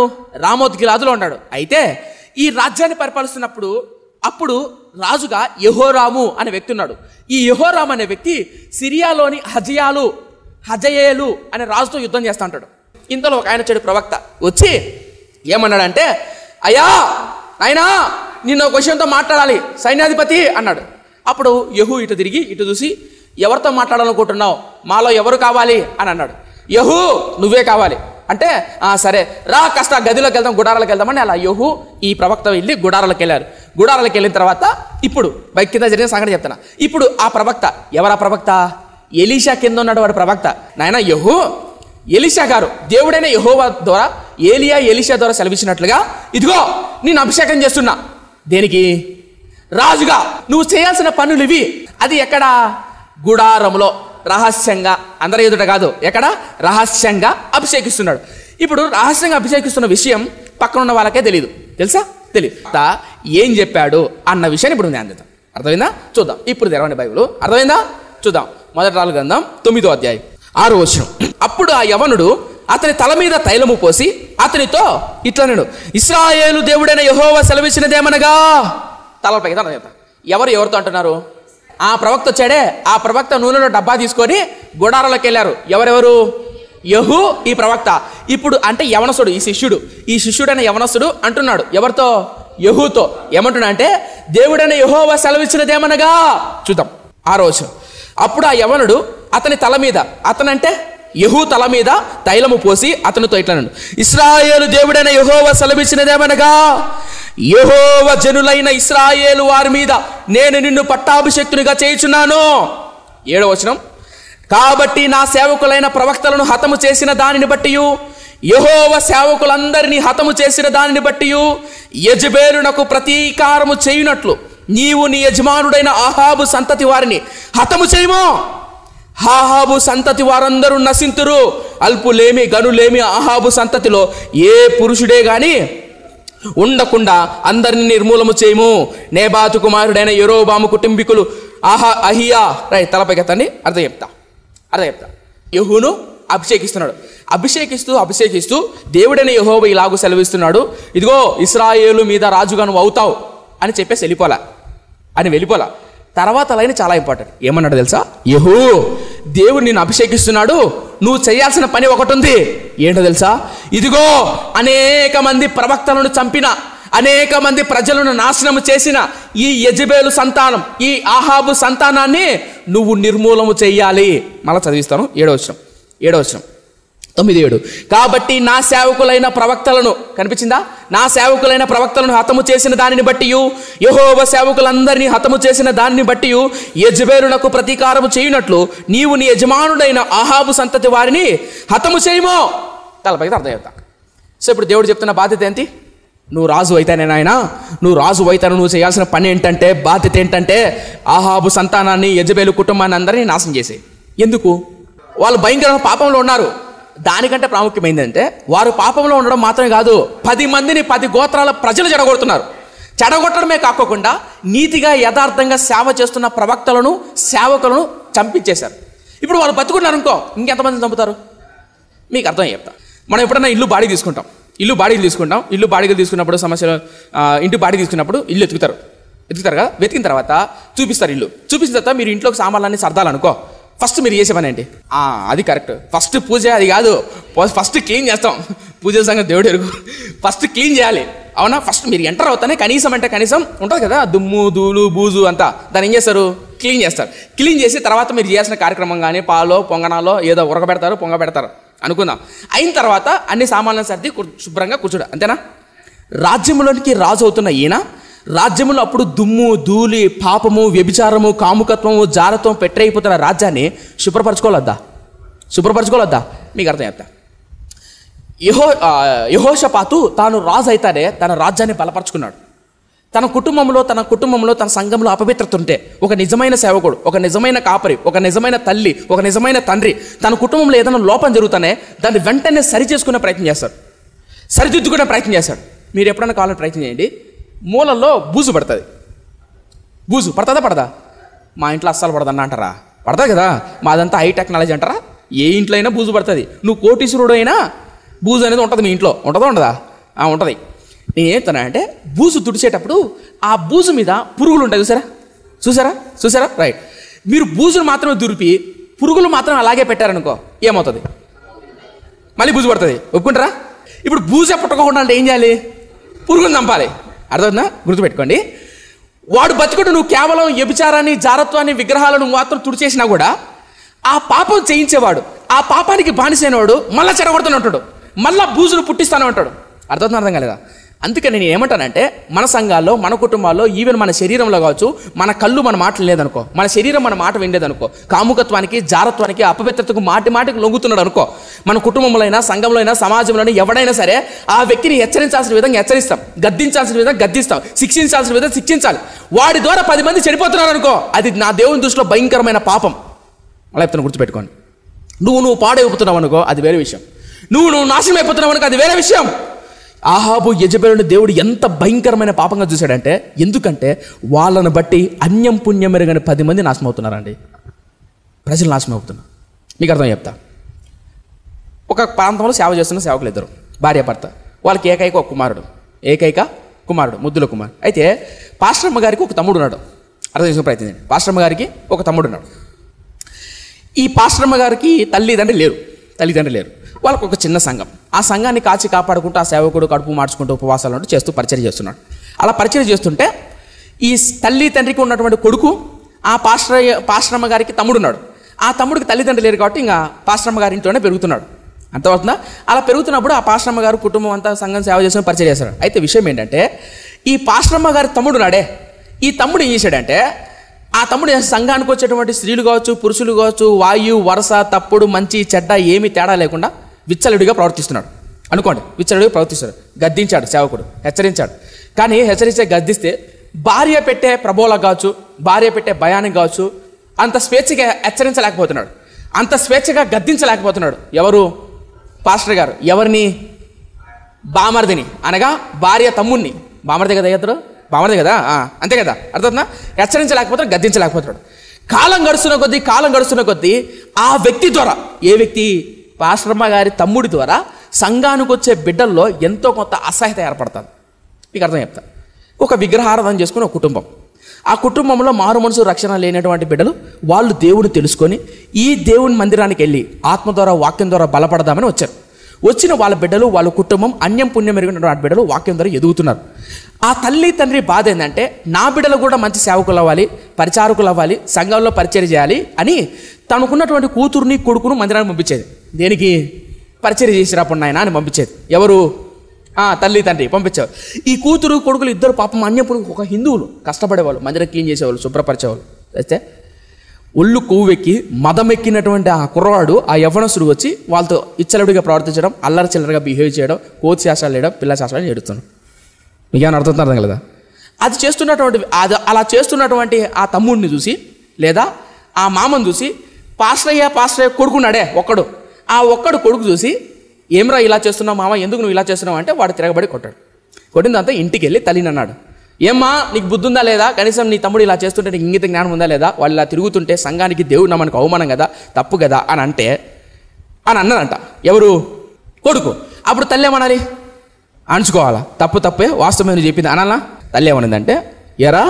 రామోత్గిలాదులో ఉన్నాడు. అయితే ఈ రాజ్యాన్ని పరిపాలిస్తున్నప్పుడు అప్పుడు రాజుగా యెహోరాము అనే వ్యక్తి ఉన్నాడు. ఈ యెహోరాము అనే వ్యక్తి సిరియాలోని హజయేలు అనే రాజుతో యుద్ధం చేస్తూ ఉంటాడు. ఇంతలో ఒక ఆయన వచ్చాడు, ప్రవక్త వచ్చి ఏమన్నాడంటే, అయ్యా అయినా నిన్న ఒక విషయంతో మాట్లాడాలి సైన్యాధిపతి అన్నాడు. అప్పుడు యెహూ ఇటు తిరిగి ఇటు చూసి, ఎవరితో మాట్లాడాలనుకుంటున్నావు, మాలో ఎవరు కావాలి అని అన్నాడు. యెహూ నువ్వే కావాలి అంటే, సరే రా కాస్త గదిలోకి వెళ్దాం, గుడారాలకు వెళ్దామని అలా యెహూ ఈ ప్రవక్త వెళ్ళి గుడారాలకు వెళ్ళారు. గుడారాలకు వెళ్ళిన తర్వాత ఇప్పుడు బైక్ కింద జరిగిన సంగతి చెప్తాను. ఇప్పుడు ఆ ప్రవక్త ఎవరా ప్రవక్త? ఎలీషా కింద ఉన్నాడు వాడు ప్రవక్త. నాయన యెహూ, ఎలీషా గారు దేవుడైన యెహోవా ద్వారా ఎలీషా ద్వారా సెలవిచ్చినట్లుగా ఇదిగో నేను అభిషేకం చేస్తున్నా. దేనికి? రాజుగా. నువ్వు చేయాల్సిన పనులు ఇవి. అది ఎక్కడ? గుడారంలో రహస్యంగా, అందరి ఎదుట కాదు, ఎక్కడ? రహస్యంగా అభిషేకిస్తున్నాడు. ఇప్పుడు రహస్యంగా అభిషేకిస్తున్న విషయం పక్కన ఉన్న వాళ్ళకే తెలియదు. తెలుసా? తెలియదు. ఏం చెప్పాడు అన్న విషయాన్ని ఇప్పుడు నేను అందిద్దాం. అర్థమైందా? చూద్దాం. ఇప్పుడు తెరవండి బైబిల్. అర్థమైందా? చూద్దాం. మొదటి రాజుల గ్రంథం 9వ అధ్యాయం 6వ వచనం. అప్పుడు ఆ యవనుడు అతని తల మీద తైలము పోసి అతనితో ఇట్లనెను, ఇశ్రాయేలు దేవుడైన యెహోవా సెలవిచ్చినదేమనగా. తలపైకి తన ఎవరితో అంటున్నారు? ఆ ప్రవక్త వచ్చాడే, ఆ ప్రవక్త నూనెలో డబ్బా తీసుకొని గుడారాలకు వెళ్ళారు. ఎవరెవరు? యెహూ, ఈ ప్రవక్త. ఇప్పుడు అంటే యవనస్తుడు, ఈ శిష్యుడైన యవనస్తుడు అంటున్నాడు ఎవరితో? యెహూతో. ఏమంటున్నా అంటే, దేవుడైన యెహోవా సెలవిచ్చినదేమనగా. చూద్దాం 6వ వచనం. అప్పుడు ఆ యవనుడు అతని తల మీద, అతనంటే యెహూ తల మీద తైలము పోసి అతనితో ఇట్లనెను, ఇశ్రాయేలు దేవుడైన యెహోవా సెలవిచ్చినదేమనగా, యెహోవా జనులైన ఇశ్రాయేలు వారి మీద నేను నిన్ను పట్టాభిషిక్తునిగా చేయుచున్నాను. 7వ వచనం. కాబట్టి నా సేవకులైన ప్రవక్తలను హతము చేసిన దానిని బట్టి, యెహోవా సేవకులందరినీ హతము చేసిన దానిని బట్టి యెజెబెలునకు ప్రతీకారము చేయునట్లు నీవు నీ యజమానుడైన ఆహాబు సంతతి వారిని హతము చేయము. ఆహాబు సంతతి వారందరూ నశింతురు, అల్పులేమి గనులేమి ఆహాబు సంతతిలో ఏ పురుషుడే గాని ఉండకుండా అందరిని నిర్మూలము చేయము. నేబాతు కుమారుడైన యెరోబాము కుటుంబీకులు అహియా తలపైకెత్తండి. అర్థం చెప్తా. యెహూను అభిషేకిస్తున్నాడు. అభిషేకిస్తూ దేవుడైన యెహోవా ఇలాగూ సెలవిస్తున్నాడు, ఇదిగో ఇశ్రాయేలు మీద రాజుగా నువ్వు అవుతావు అని చెప్పేసి వెళ్ళిపోలా. తర్వాత లైన్ చాలా ఇంపార్టెంట్. ఏమన్నాడు తెలుసా? యెహూ, దేవుడు నిన్ను అభిషేకిస్తున్నాడు, నువ్వు చేయాల్సిన పని ఒకటి ఉంది. ఏంటో తెలుసా? ఇదిగో అనేక మంది ప్రవక్తలను చంపిన, అనేక మంది ప్రజలను నాశనం చేసిన ఈ యెజెబెలు సంతానం, ఈ ఆహాబు సంతానాన్ని నువ్వు నిర్మూలము చెయ్యాలి. మళ్ళా చదివిస్తాను. 7వ వచనం 9:7. కాబట్టి నా సేవకులైన ప్రవక్తలను, కనిపించిందా? నా సేవకులైన ప్రవక్తలను హతము చేసిన దానిని బట్టి, యెహోవా సేవకులందరినీ హతము చేసిన దానిని బట్టి యెజెబెలునకు ప్రతీకారము చేయునట్లు నీవు నీ యజమానుడైన ఆహాబు సంతతి వారిని హతము చేయము. తలపైకి అర్థం చెప్తా. సో ఇప్పుడు దేవుడు చెప్తున్న బాధ్యత ఏంటి? నువ్వు రాజు అయితేనే నాయనా, నువ్వు చేయాల్సిన పని ఏంటంటే, బాధ్యత ఏంటంటే, ఆహాబు సంతానాన్ని, యెజెబెలు కుటుంబాన్ని అందరినీ నాశనం చేసే. ఎందుకు? వాళ్ళు భయంకరమైన పాపంలో ఉన్నారు. దానికంటే ప్రాముఖ్యమైందంటే, వారు పాపంలో ఉండడం మాత్రమే కాదు, 10 మందిని 10 గోత్రాల ప్రజలు చెడగొడుతున్నారు. చెడగొట్టడమే కాకుండా నీతిగా యథార్థంగా సేవ చేస్తున్న ప్రవక్తలను, సేవకులను చంపించేశారు. ఇప్పుడు వాళ్ళు బతుకున్నారు అనుకో, ఇంకెంతమందిని చంపుతారు? మీకు అర్థం చెప్తా. మనం ఎప్పుడైనా ఇల్లు బాడీకి తీసుకుంటాం. ఇల్లు బాడీలు తీసుకున్నప్పుడు సమస్యలు, ఇంటి బాడీకి తీసుకున్నప్పుడు ఇల్లు ఎత్తుకుతారు కదా. వెతికిన తర్వాత చూపిస్తారు. చూపించిన తర్వాత మీరు ఇంట్లోకి సామాన్లన్నీ సర్దాలనుకో, ఫస్ట్ మీరు చేసే పని ఏంటి? అది కరెక్ట్. ఫస్ట్ పూజ అది కాదు, ఫస్ట్ క్లీన్ చేస్తాం. పూజల సంగతి దేవుడు ఎరుగు. ఫస్ట్ క్లీన్ చేయాలి, అవునా? ఫస్ట్ మీరు ఎంటర్ అవుతానే కనీసం ఉంటుంది కదా, దుమ్ము ధూళి బూజు అంతా. దాన్ని ఏం చేస్తారు? క్లీన్ చేస్తారు. క్లీన్ చేసి తర్వాత మీరు చేయాల్సిన కార్యక్రమం కానీ పాలో పొంగనాలో ఏదో ఉరకబెడతారు, పొంగబెడతారు అనుకుందాం. అయిన తర్వాత అన్ని సామాన్లను సర్ది శుభ్రంగా కూర్చోడు, అంతేనా? రాజ్యంలోనికి రాజు అవుతున్న ఈయన రాజ్యంలో అప్పుడు దుమ్ము ధూళి పాపము వ్యభిచారము కాముకత్వము జారత్వం పెట్టయిపోతున్న రాజ్యాన్ని శుభ్రపరచుకోవద్దా? మీకు అర్థం చెప్తా. యెహోషాపాతు తాను రాజు అయితేనే తన రాజ్యాన్ని బలపరుచుకున్నాడు. తన కుటుంబంలో తన సంఘంలో అపవిత్రత ఉంటే, ఒక నిజమైన సేవకుడు, ఒక నిజమైన కాపరి, ఒక నిజమైన తల్లి, ఒక నిజమైన తండ్రి తన కుటుంబంలో ఏదైనా లోపం జరుగుతానే దాన్ని వెంటనే సరిదిద్దుకునే ప్రయత్నం చేస్తాడు. మీరు ఎప్పుడైనా కావాలని ప్రయత్నం చేయండి. మూలల్లో బూజు పడుతుంది. బూజు పడదా? మా ఇంట్లో అస్సలు పడదన్నా అంటారా? పడతా కదా. మాదంతా హై టెక్నాలజీ అంటారా? ఏ ఇంట్లో అయినా బూజు పడుతుంది. నువ్వు కోటీశ్వరుడు అయినా బూజు అనేది ఉంటుంది. మీ ఇంట్లో ఉండదా? ఉంటుంది. నేనేంటున్నా అంటే, బూజు తుడిచేటప్పుడు ఆ బూజు మీద పురుగులు ఉంటాయి. చూసారా? రైట్. మీరు బూజును మాత్రమే దురిపి పురుగులు మాత్రం అలాగే పెట్టారనుకో, ఏమవుతుంది? మళ్ళీ బూజు పడుతుంది. ఒప్పుకుంటారా? ఇప్పుడు బూజు పుట్టకుండా అంటే ఏం చేయాలి? పురుగును చంపాలి. అర్థమవుతుందా? గుర్తుపెట్టుకోండి. వాడు బతుకుడు నువ్వు కేవలం వ్యభిచారాన్ని, జారత్వాన్ని, విగ్రహాలను మాత్రం తుడిచేసినా కూడా ఆ పాపం చేయించేవాడు, ఆ పాపానికి బానిసైనవాడు మళ్ళీ చెడగొడుతూనే ఉంటాడు, మళ్ళీ బూజును పుట్టిస్తానే ఉంటాడు. అర్థం కాలేదా? అందుకని నేను ఏమంటానంటే, మన సంఘాల్లో, మన కుటుంబాల్లో, ఈవెన్ మన శరీరంలో కావచ్చు, మన కళ్ళు మన మాట లేదనుకో, మన శరీరం మన మాట వినలేదనుకో, కాముకత్వానికి, జారత్వానికి, అపవిత్రతకు మాటికి లొంగుతున్నాడు అనుకో, మన కుటుంబంలో అయినా, సంఘంలో అయినా, సమాజంలోనే ఎవడైనా సరే ఆ వ్యక్తిని హెచ్చరించాల్సిన విధంగా హెచ్చరిస్తాం, గద్దించాల్సిన విధంగా గద్దిస్తాం, శిక్షించాల్సిన విధంగా శిక్షించాలి. వాడి ద్వారా 10 మంది చెడిపోతున్నారు అనుకో, అది నా దేవుని దృష్టిలో భయంకరమైన పాపం. అలా చెప్తాను, గుర్తుపెట్టుకోండి. నువ్వు పాడైపోతున్నావు అనుకో, అది వేరే విషయం. నువ్వు నాశనం అయిపోతున్నావు అనుకో, అది వేరే విషయం. ఆహాబు యెజబెలుని దేవుడు ఎంత భయంకరమైన పాపంగా చూశాడంటే, ఎందుకంటే వాళ్ళను బట్టి అన్యం పుణ్యం మెరుగని 10 మంది నాశనం అవుతున్నారండి. ప్రజలు నాశనం అవుతున్నారు. మీకు అర్థం చెప్తా. ఒక ప్రాంతంలో సేవ చేస్తున్న సేవకులు ఇద్దరు, భార్య భర్త. వాళ్ళకి ఏకైక కుమారుడు, ముద్దుల కుమారుడు. అయితే పాస్టరమ్మ గారికి ఒక తమ్ముడు ఉన్నాడు. అర్థం చేసుకునే ప్రయత్నం చేయండి. పాస్టరమ్మ గారికి ఒక తమ్ముడు ఉన్నాడు. ఈ పాస్టరమ్మ గారికి తల్లిదండ్రులు లేరు. వాళ్ళకు ఒక చిన్న సంఘం. ఆ సంఘాన్ని కాచి కాపాడుకుంటూ ఆ సేవకుడు కడుపు మార్చుకుంటూ ఉపవాసాలు చేస్తూ పరిచర్య చేస్తున్నాడు. అలా పరిచర్య చేస్తుంటే ఈ తల్లి తండ్రికి ఉన్నటువంటి కొడుకు ఆ పాస్టరమ్మ గారికి తమ్ముడు ఉన్నాడు. ఆ తమ్ముడికి తల్లిదండ్రులు లేరు కాబట్టి ఇంకా పాస్టరమ్మ గారి ఇంట్లోనే పెరుగుతున్నాడు. అంతవుతుందా? అలా పెరుగుతున్నప్పుడు ఆ పాస్టరమ్మ గారు కుటుంబం అంతా సంఘం సేవ చేసిన పరిచర్య చేస్తున్నాడు. అయితే విషయం ఏంటంటే, ఈ పాస్టరమ్మ గారి తమ్ముడు నాడే, ఈ తమ్ముడు ఏం చేశాడంటే, ఆ తమ్ముడు సంఘానికి వచ్చేటువంటి స్త్రీలు కావచ్చు, పురుషులు కావచ్చు, వాయు వరస, తప్పుడు, మంచి చెడ్డ ఏమీ తేడా లేకుండా విచ్చలుడిగా ప్రవర్తిస్తున్నాడు అనుకోండి. విచ్చలుడిగా ప్రవర్తిస్తాడు. గద్దించాడు సేవకుడు, హెచ్చరించాడు. కానీ గద్దిస్తే భార్య పెట్టే ప్రబోలకు కావచ్చు, భార్య పెట్టే భయానికి కావచ్చు, అంత స్వేచ్ఛగా హెచ్చరించలేకపోతున్నాడు, అంత స్వేచ్ఛగా గద్దించలేకపోతున్నాడు. ఎవరు? పాస్టర్ గారు. ఎవరిని? బామర్దిని, అనగా భార్య తమ్ముడిని. బామర్ది కదా ఇద్దరు, బామర్ది కదా, అంతే కదా, అర్థమవుతుందా? హెచ్చరించలేకపోతున్నాడు, గద్దించలేకపోతున్నాడు. కాలం గడుస్తున్న కొద్దీ ఆ వ్యక్తి ద్వారా, ఏ వ్యక్తి? పాస్టరమ్మ గారి తమ్ముడి ద్వారా సంఘానికి వచ్చే బిడ్డల్లో ఎంతో కొంత అసహ్యత ఏర్పడుతుంది. మీకు అర్థం చెప్తా. ఒక విగ్రహారాధన చేసుకుని ఒక కుటుంబం, ఆ కుటుంబంలో మారు మనసు రక్షణ లేనటువంటి బిడ్డలు, వాళ్ళు దేవుని తెలుసుకొని ఈ దేవుని మందిరానికి వెళ్ళి ఆత్మ ద్వారా, వాక్యం ద్వారా బలపడదామని వచ్చారు. వచ్చిన వాళ్ళ బిడ్డలు, వాళ్ళ కుటుంబం అన్యం పుణ్యం మెరుగునటువంటి బిడ్డలు వాక్యం ద్వారా ఎదుగుతున్నారు. ఆ తల్లి తండ్రి బాధ ఏంటంటే, నా బిడ్డలు కూడా మంచి సేవకులు అవ్వాలి, పరిచారకులు అవ్వాలి, సంఘంలో పరిచర్య చేయాలి అని తనకున్నటువంటి కూతురుని కొడుకును మందిరానికి పంపించేది. దేనికి? పరిచర్య చేసినప్పుడు నాయన అని పంపించేది. ఎవరు? తల్లి తండ్రి పంపించేవారు. ఈ కూతురు కొడుకులు ఇద్దరు పాపం అన్యప్పుడు ఒక హిందువులు, కష్టపడేవాళ్ళు, మందిరం క్లీన్ చేసేవాళ్ళు, శుభ్రపరిచేవాళ్ళు. అయితే ఒళ్ళు కొవ్వెక్కి మదమెక్కినటువంటి ఆ కుర్రవాడు, ఆ యవ్వనస్తుడు వచ్చి వాళ్ళతో ఇచ్చలుడిగా ప్రవర్తించడం, అల్లరి చిల్లరగా బిహేవ్ చేయడం, కోతి శాస్త్రాలు చేయడం, పిల్ల శాస్త్రాలు చేడుతున్నాడు. మీకు ఏమైనా అర్థం కదా? అలా చేస్తున్నటువంటి ఆ తమ్ముడిని చూసి, లేదా ఆ మామను చూసి, పాస్టరయ్య కొడుకున్నాడే ఒక్కడు, ఆ ఒక్కడు కొడుకు చూసి, ఏమ్రా ఇలా చేస్తున్నావు మామ, ఎందుకు నువ్వు ఇలా చేస్తున్నావు అంటే వాడు తిరగబడి కొట్టాడు. కొట్టిందంతా ఇంటికి వెళ్ళి తల్లిని అన్నాడు, ఏమ్మా నీకు బుద్ధి ఉందా లేదా? కనీసం నీ తమ్ముడు ఇలా చేస్తుంటే నీకు ఇంగిత జ్ఞానం ఉందా లేదా? వాళ్ళు ఇలా తిరుగుతుంటే సంఘానికి దేవుడు నమ్మనికి అవమానం కదా, తప్పు కదా అని అన్నదంట. ఎవరు? కొడుకు. అప్పుడు తల్లి ఏమనాలి? అణుచుకోవాలా? తప్పే, వాస్తవమే నువ్వు చెప్పింది అనాలా? తల్లి ఏమనిందంటే, ఎరా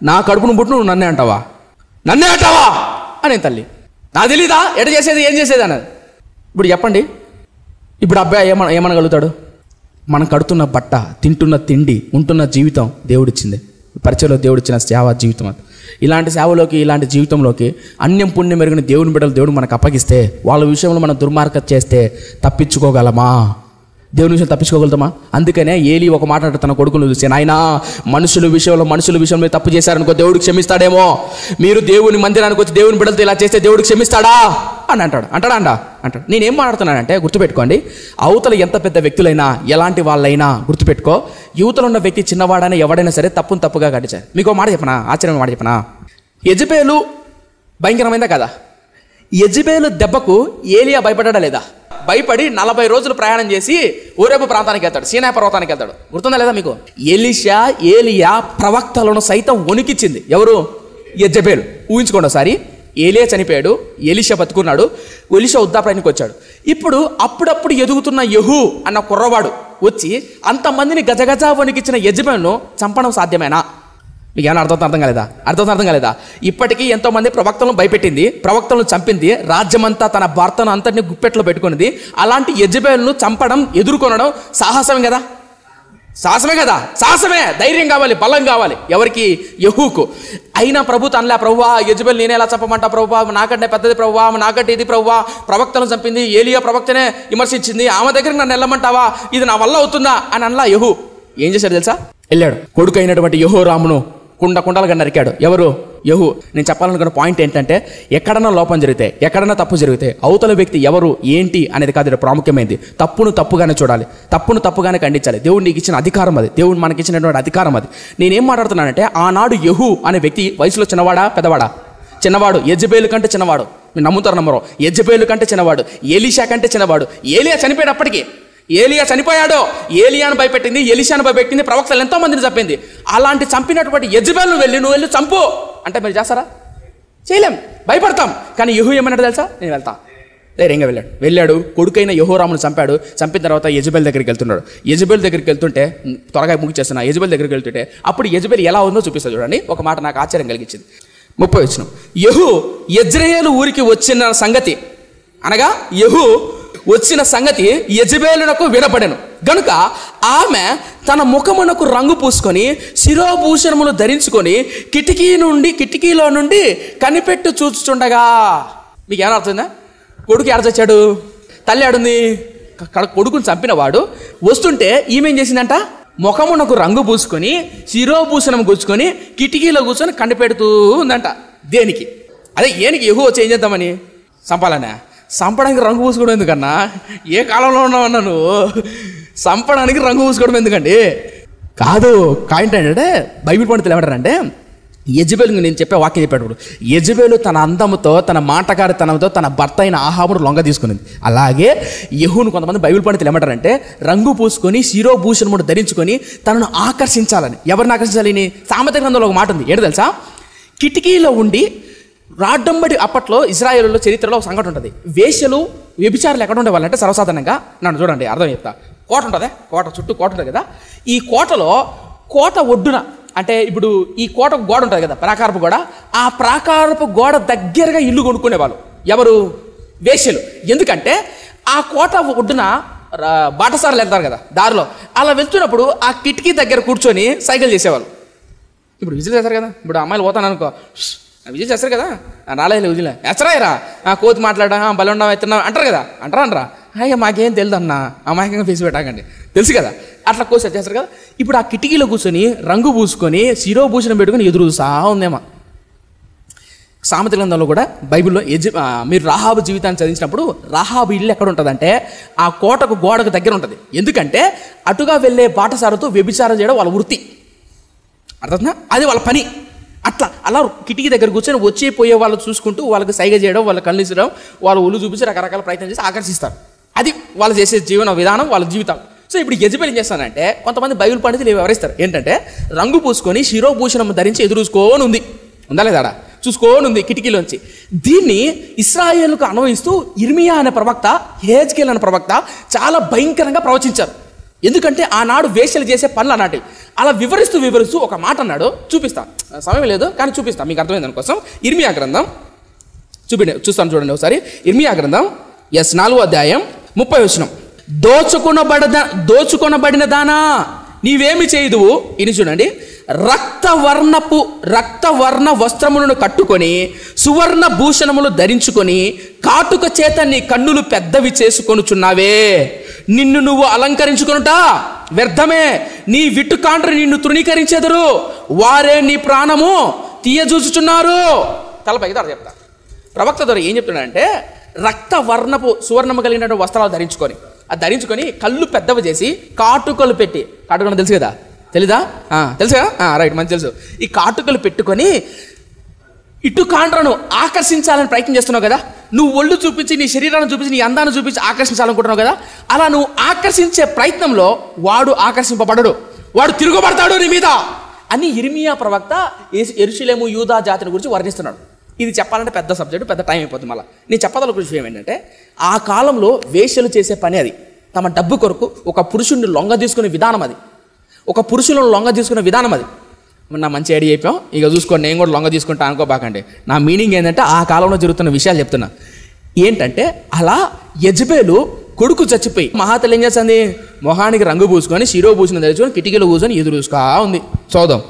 నా కడుపును పుట్టు నువ్వు నన్నే అంటావా అని తల్లి. నాకు తెలీదా ఎట చేసేది, ఏం చేసేది అన్నది. ఇప్పుడు చెప్పండి, ఇప్పుడు అబ్బాయి ఏమనగలుగుతాడు? మనం కడుతున్న బట్ట, తింటున్న తిండి, ఉంటున్న జీవితం దేవుడిచ్చింది. పరిచయలో దేవుడిచ్చిన సేవ జీవితం అది. ఇలాంటి సేవలోకి, ఇలాంటి జీవితంలోకి అన్యం పుణ్యం మెరుగిన దేవుని బిడ్డలు దేవుడు మనకు అప్పగిస్తే, వాళ్ళ విషయంలో మనం దుర్మార్గం చేస్తే తప్పించుకోగలమా? దేవుని విషయం తప్పించుకోగలుగుతామా? అందుకనే ఏలీ ఒక మాట తన కొడుకును చూసి, నాయనా మనుషుల విషయంలో తప్పు చేశారనుకో దేవుడికి క్షమిస్తాడేమో, మీరు దేవుని మందిరానికి వచ్చి దేవుని బిడ్డలతో ఇలా చేస్తే దేవుడికి క్షమిస్తాడా అని అంటాడు. నేనేం మాట్లాడుతున్నానంటే, గుర్తుపెట్టుకోండి, అవతల ఎంత పెద్ద వ్యక్తులైనా, ఎలాంటి వాళ్ళైనా గుర్తుపెట్టుకో, యువతలో ఉన్న వ్యక్తి చిన్నవాడైనా ఎవడైనా సరే తప్పుగా కట్టించారు. మీకు మాట చెప్పనా, ఆశ్చర్యమైన మాట చెప్పనా? యెజబెలు భయంకరమైందా కదా? యెజబెలు దెబ్బకు ఏలియా భయపడ్డా లేదా? భయపడి 40 రోజులు ప్రయాణం చేసి ఓరేపు ప్రాంతానికి వెళ్తాడు, సీనాయి పర్వతానికి వెళ్తాడు. గుర్తుందా లేదా మీకు? ఏలియా ప్రవక్తలను సైతం వణికిచ్చింది. ఎవరు? యెజబెలు. ఊహించుకోండి ఒకసారి. ఏలియా చనిపోయాడు, ఎలీషా బతుకున్నాడు, ఎలీషా వృద్ధాప్యానికి వచ్చాడు. ఇప్పుడు అప్పుడప్పుడు ఎదుగుతున్న యెహూ అన్న కుర్రవాడు వచ్చి అంతమందిని గజగజ వణికిచ్చిన యెజబెలును చంపడం సాధ్యమేనా? మీకు ఏమైనా అర్థం కాలేదా? ఇప్పటికీ ఎంతోమంది ప్రవక్తలను భయపెట్టింది, ప్రవక్తలను చంపింది, రాజ్యమంతా తన భర్తను అంతటిని గుప్పెట్లో పెట్టుకున్నది. అలాంటి యెజబెలును చంపడం, ఎదుర్కొనడం సాహసమే కదా. ధైర్యం కావాలి, బలం కావాలి. ఎవరికి? యెహూకు. అయినా ప్రభు తనలే, ప్రభువా యెజబెల్ నేనే ఎలా చంపమంటా ప్రభువా, నాకంటే పెద్దది ప్రభువా, నాకంటే ఇది ప్రభువా, ప్రవక్తలను చంపింది, ఏలియా ప్రవక్తనే విమర్శించింది, ఆమె దగ్గరికి నన్ను వెళ్ళమంటావా, ఇది నా వల్ల అవుతుందా అని అనలా యెహూ. ఏం చేశాడు తెలుసా? వెళ్ళాడు, కొడుకు అయినటువంటి యెహోరామును కుండలుగా నరికాడు. ఎవరు? యెహూ. నేను చెప్పాలనుకున్న పాయింట్ ఏంటంటే, ఎక్కడన్నా లోపం జరిగితే, ఎక్కడన్నా తప్పు జరిగితే అవతల వ్యక్తి ఎవరు ఏంటి అనేది కాదు ప్రాముఖ్యమైనది. తప్పును తప్పుగానే చూడాలి, తప్పును తప్పుగానే ఖండించాలి. దేవుడు నీకు ఇచ్చిన అధికారం అది, దేవుడు మనకి ఇచ్చినటువంటి అధికారం అది. నేనేం మాట్లాడుతున్నానంటే, ఆనాడు యెహూ అనే వ్యక్తి వయసులో చిన్నవాడా పెద్దవాడా? చిన్నవాడు. యెజబెలు కంటే చిన్నవాడు. మీరు నమ్ముతారు నమ్మరో, యెజబెలు కంటే చిన్నవాడు, ఎలీషా కంటే చిన్నవాడు. ఏలియా చనిపోయేటప్పటికి, ఏలియా చనిపోయాడో, ఏలియాను భయపెట్టింది, ఎలీషాను భయపెట్టింది, ప్రవక్తలు ఎంతో మందిని చంపింది. అలాంటి చంపినటువంటి యెజబెల్ను నువ్వు వెళ్ళి చంపు అంటే మీరు చేస్తారా? చేయలేం, భయపడతాం. కానీ యెహూ ఏమన్నాడు తెలుసా? నేను వెళ్తా. ధైర్యంగా వెళ్ళాడు. కొడుకైన యెహోరామును చంపాడు. చంపిన తర్వాత యెజబెల్ దగ్గరికి వెళ్తున్నాడు. యెజబెల్ దగ్గరికి వెళ్తుంటే, త్వరగా ముగిచేస్తున్నా, యెజబెల్ దగ్గరికి వెళ్తుంటే అప్పుడు యెజబెల్ ఎలా ఉందో చూపిస్తుంది చూడండి. ఒక మాట నాకు ఆశ్చర్యం కలిగించింది. 30వ వచనం. యెహూ యెజ్రెయేలు ఊరికి వచ్చిన సంగతి, అనగా యెహూ వచ్చిన సంగతి యెజబెలునకు వినపడెను గనుక ఆమె తన ముఖమునకు రంగు పూసుకొని శిరోభూషణములు ధరించుకొని కిటికీలో నుండి కనిపెట్టు చూచుచుండగా. మీకు ఏమైనా అర్థమైందా? కొడుకు ఎడ చచ్చాడు? తల్లి ఆడుంది. కొడుకుని చంపినవాడు వస్తుంటే ఈమెం చేసిందంట? ముఖమునకు రంగు పూసుకొని శిరోభూషణం గుచ్చుకొని కిటికీలో కూర్చొని కనిపెడుతూ ఉందంట. దేనికి? అదే ఏనికి? యెహూ వచ్చి ఏం చేద్దామని? చంపాలనే. చంపడానికి రంగు పూసుకోవడం ఎందుకన్నా? ఏ కాలంలో ఉన్నావన్నా నువ్వు? చంపడానికి రంగు పూసుకోవడం ఎందుకండి? కాదు. కాయింట్ ఏంటంటే, బైబిల్ పండితులు ఏమంటారంటే, యెజబెలు, నేను చెప్పే వాక్యం చెప్పాడు, యెజబెలు తన అందముతో, తన మాటకారితనంతో తన భర్త అయిన ఆహాబును లొంగ తీసుకునింది. అలాగే యెహూను కొంతమంది బైబిల్ పండితులు ఏమంటారంటే, రంగు పూసుకొని శిరోభూషణమును ధరించుకొని తనను ఆకర్షించాలని. ఎవరిని ఆకర్షించాలని? సామెత గ్రంథంలో ఒక మాట ఉంది. ఏంటో తెలుసా? కిటికీలో ఉండి రాడ్డంబడి. అప్పట్లో ఇజ్రాయేలులో చరిత్రలో ఒక సంఘటన ఉంటుంది. వేశ్యలు, వ్యభిచారులు ఎక్కడ ఉండేవాళ్ళంటే సర్వసాధారణంగా, నన్ను చూడండి అర్థం చెప్తా. కోట ఉంటుంది, కోట చుట్టూ కోట ఉంటుంది కదా. ఈ కోటలో, కోట ఒడ్డున, అంటే ఇప్పుడు ఈ కోట గోడ ఉంటుంది కదా, ప్రాకారపు గోడ, ఆ ప్రాకారపు గోడ దగ్గరగా ఇల్లు కొనుక్కునేవాళ్ళు. ఎవరు? వేశ్యలు. ఎందుకంటే ఆ కోట ఒడ్డున బాటసారులు వెళ్తారు కదా దారిలో, అలా వెళ్తున్నప్పుడు ఆ కిటికీ దగ్గర కూర్చొని సైకిల్ చేసేవాళ్ళు. ఇప్పుడు విజిల్ చేస్తారు కదా, ఇప్పుడు అమ్మాయిలు పోతాను అనుకో, విజయ్ చేస్తారు కదా, రాలేదు విజయలే ఎచ్చరాయరా, కోతి మాట్లాడా, బలి ఉండవు ఎత్తున్నావు అంటారు కదా. అనరా అయ్యా మాకేం తెలియదు అన్న, అమాయకంగా ఫేస్ పెట్టాకండి, తెలుసు కదా, అట్లా కోసి చేస్తారు కదా. ఇప్పుడు ఆ కిటికీలో కూర్చొని రంగు పూసుకొని శిరోభూషణం పెట్టుకుని ఎదురు ఉందేమో. సామెత గ్రంథంలో కూడా బైబిల్లో మీరు రాహాబు జీవితాన్ని చదివించినప్పుడు రాహాబు ఇల్లు ఎక్కడ ఉంటుందంటే ఆ కోటకు గోడకు దగ్గర ఉంటుంది. ఎందుకంటే అటుగా వెళ్ళే బాటసారుతో వ్యభిచారం చేయడం వాళ్ళ వృత్తి, అర్థమవుతుందా? అది వాళ్ళ పని. అలా కిటికీ దగ్గర కూర్చొని వచ్చి పోయే వాళ్ళు చూసుకుంటూ వాళ్ళకి సైగ చేయడం, వాళ్ళ కళ్ళు ఇచ్చడం, వాళ్ళ ఒళ్ళు చూపించి రకరకాల ప్రయత్నం చేసి ఆకర్షిస్తారు. అది వాళ్ళు చేసే జీవన విధానం, వాళ్ళ జీవితం. సో ఇప్పుడు యెజబెల్ ఏం చేస్తానంటే, కొంతమంది బైబిల్ పండితులు వివరిస్తారు ఏంటంటే, రంగు పూసుకొని శిరోభూషణం ధరించి ఎదురుసుకోని ఉంది, ఉందా లేదా చూసుకోని ఉంది కిటికీలోంచి. దీన్ని ఇశ్రాయేలుకు అన్వయిస్తూ ఇర్మియా అనే ప్రవక్త, హెజ్కేల్ అనే ప్రవక్త చాలా భయంకరంగా ప్రవచించారు. ఎందుకంటే ఆనాడు వేశ్యలు చేసే పనులు అన్నట్టు. అలా వివరిస్తూ ఒక మాట అన్నాడు, చూపిస్తా, సమయం లేదు కానీ చూపిస్తా మీకు అర్థమైంది దానికోసం. ఇర్మియా గ్రంథం చూస్తాను చూడండి ఒకసారి. ఇర్మియా గ్రంథం 4వ అధ్యాయం 30వ వచనం. దోచుకొనబడిన దానా నీవేమి చేయదువు, ఇది చూడండి, రక్తవర్ణ వస్త్రములను కట్టుకొని సువర్ణ భూషణములు ధరించుకొని కాటుక చేత నీ కన్నులు పెద్దవి చేసుకొనుచున్నావే, నిన్ను నువ్వు అలంకరించుకొనుట వ్యర్థమే, నీ విట్టుకాండ్రు నిన్ను తృణీకరించెదరు, వారే నీ ప్రాణము తీయజూచుచున్నారు. తలపైకి ధర చెప్తా. ప్రవక్త ద్వారా ఏం చెప్తున్నాడంటే, రక్తవర్ణపు సువర్ణము కలిగిన వస్త్రాలు ధరించుకొని, అది ధరించుకొని కళ్ళు పెద్దవి చేసి కాటుకలు పెట్టి, కాటుకలు తెలుసు కదా, తెలీదా? తెలుసు కదా, రైట్, మంచి తెలుసు. ఈ కాటుకలు పెట్టుకొని ఇటు కాండ్రను ఆకర్షించాలని ప్రయత్నం చేస్తున్నావు కదా, నువ్వు ఒళ్ళు చూపించి, నీ శరీరాన్ని చూపించి, నీ అందాన్ని చూపించి ఆకర్షించాలనుకుంటున్నావు కదా. అలా నువ్వు ఆకర్షించే ప్రయత్నంలో వాడు ఆకర్షింపబడడు, వాడు తిరుగుబడతాడు నీ మీద అని ఇర్మియా ప్రవక్త యెరూషలేము యూదా జాతిని గురించి వర్ణిస్తున్నాడు. ఇది చెప్పాలంటే పెద్ద సబ్జెక్టు, పెద్ద టైం అయిపోతుంది. మళ్ళీ నేను చెప్పదల విషయం ఏంటంటే, ఆ కాలంలో వేశ్యలు చేసే పని అది. తమ డబ్బు కొరకు ఒక పురుషుడిని లొంగ తీసుకునే విధానం అది, ఒక పురుషులను లొంగ తీసుకునే విధానం అది. నా మంచి ఐడియా చెప్పాం, ఇక చూసుకోండి, నేను కూడా లొంగ తీసుకుంటా అనుకోబాకండి. నా మీనింగ్ ఏంటంటే ఆ కాలంలో జరుగుతున్న విషయాలు చెప్తున్నా. ఏంటంటే అలా యెజబెలు కొడుకు చచ్చిపోయి మహాతల్లి ఏం చేస్తుంది, మొహానికి రంగు పూసుకొని శిరో పూసిన తెచ్చుకొని కిటికీలో కూర్చొని ఎదురు చూసుకా ఉంది. చూద్దాం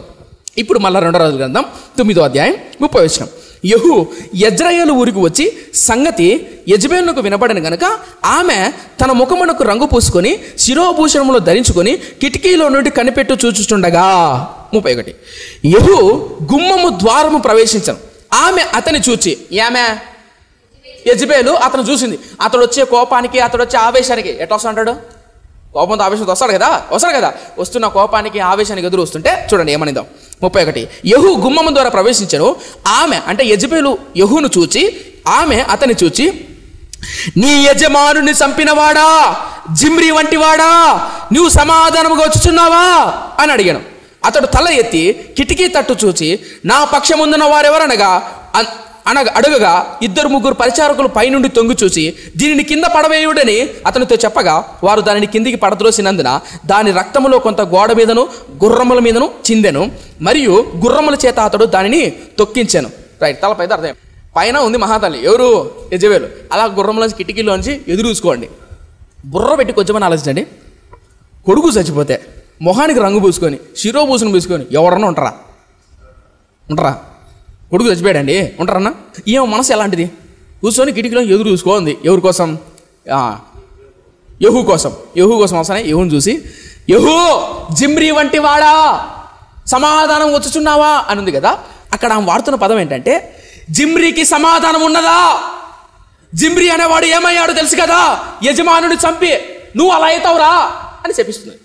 ఇప్పుడు మళ్ళీ 2వ రాజుల గ్రంథం 9వ అధ్యాయం 30వ వచనం. యెహూ యెజ్రెయేలు ఊరికి వచ్చి సంగతి యెజబెలునకు వినబడిన గనుక ఆమె తన ముఖమునకు రంగు పూసుకొని శిరోభూషణములు ధరించుకొని కిటికీలో నుండి కనిపెట్టు చూచుచుండగా. 31 యెహూ గుమ్మము ద్వారము ప్రవేశించను. ఆమె అతని చూచి, ఆమె యెజబెలు అతను చూసింది. అతడు వచ్చే కోపానికి, అతడు వచ్చే ఆవేశానికి ఎట్లా వస్తుంటాడు, కోపంతో ఆవేశంతో వస్తాడు కదా, వస్తున్న కోపానికి ఆవేశానికి ఎదురు వస్తుంటే చూడండి ఏమనిద్దాం. 31 యెహూ గుమ్మము ద్వారా ప్రవేశించను. ఆమె అంటే యెజబెలు యెహూను చూచి, ఆమె అతని చూచి, నీ యజమానుని చంపినవాడా, జిమ్రీ వంటివాడా, నువ్వు సమాధానముగా వచ్చుచున్నావా అని అడిగాను. అతడు తల ఎత్తి కిటికీ తట్టు చూచి, నా పక్షముందున్న వారెవరనగా అడగగా 2-3 పరిచారకులు పైనుండి తొంగి చూసి దీనిని కింద పడవేయుడని అతనితో చెప్పగా వారు దానిని కిందికి పడద్రోసినందున దాని రక్తములో కొంత గోడ మీదను గుర్రముల మీదను చిందెను, మరియు గుర్రముల చేత అతడు దానిని తొక్కించాను. రైట్, తలపై అర్థం పైన ఉంది మహాతల్లి, ఎవరు యెజబెలు. అలా గుర్రంలోంచి కిటికీలోంచి ఎదురు చూసుకోండి, బుర్ర పెట్టి కొంచెమని ఆలోచించండి. కొడుకు చచ్చిపోతే మొహానికి రంగు పూసుకొని శిరోభూషణం పూసుకొని ఎవరన్నా ఉంటారా? కొడుకు చచ్చిపోయాడండి, ఉంటారన్నా? ఏమో మనసు ఎలాంటిది, కూర్చొని కిటికీలో ఎదురు చూసుకోండి. ఎవరి కోసం? యెహూ కోసం అవసరం. యెహూని చూసి, యెహూ జిమ్రీ వంటి వాడా, సమాధానం వచ్చుచున్నావా అని ఉంది కదా. అక్కడ ఆమె వాడుతున్న పదం ఏంటంటే, జిమ్రీకి సమాధానం ఉన్నదా? జిమ్రీ అనేవాడు ఏమయ్యాడు తెలుసు కదా, యజమానుని చంపి నువ్వు అలా అవుతావురా అని చెప్పిస్తుంది.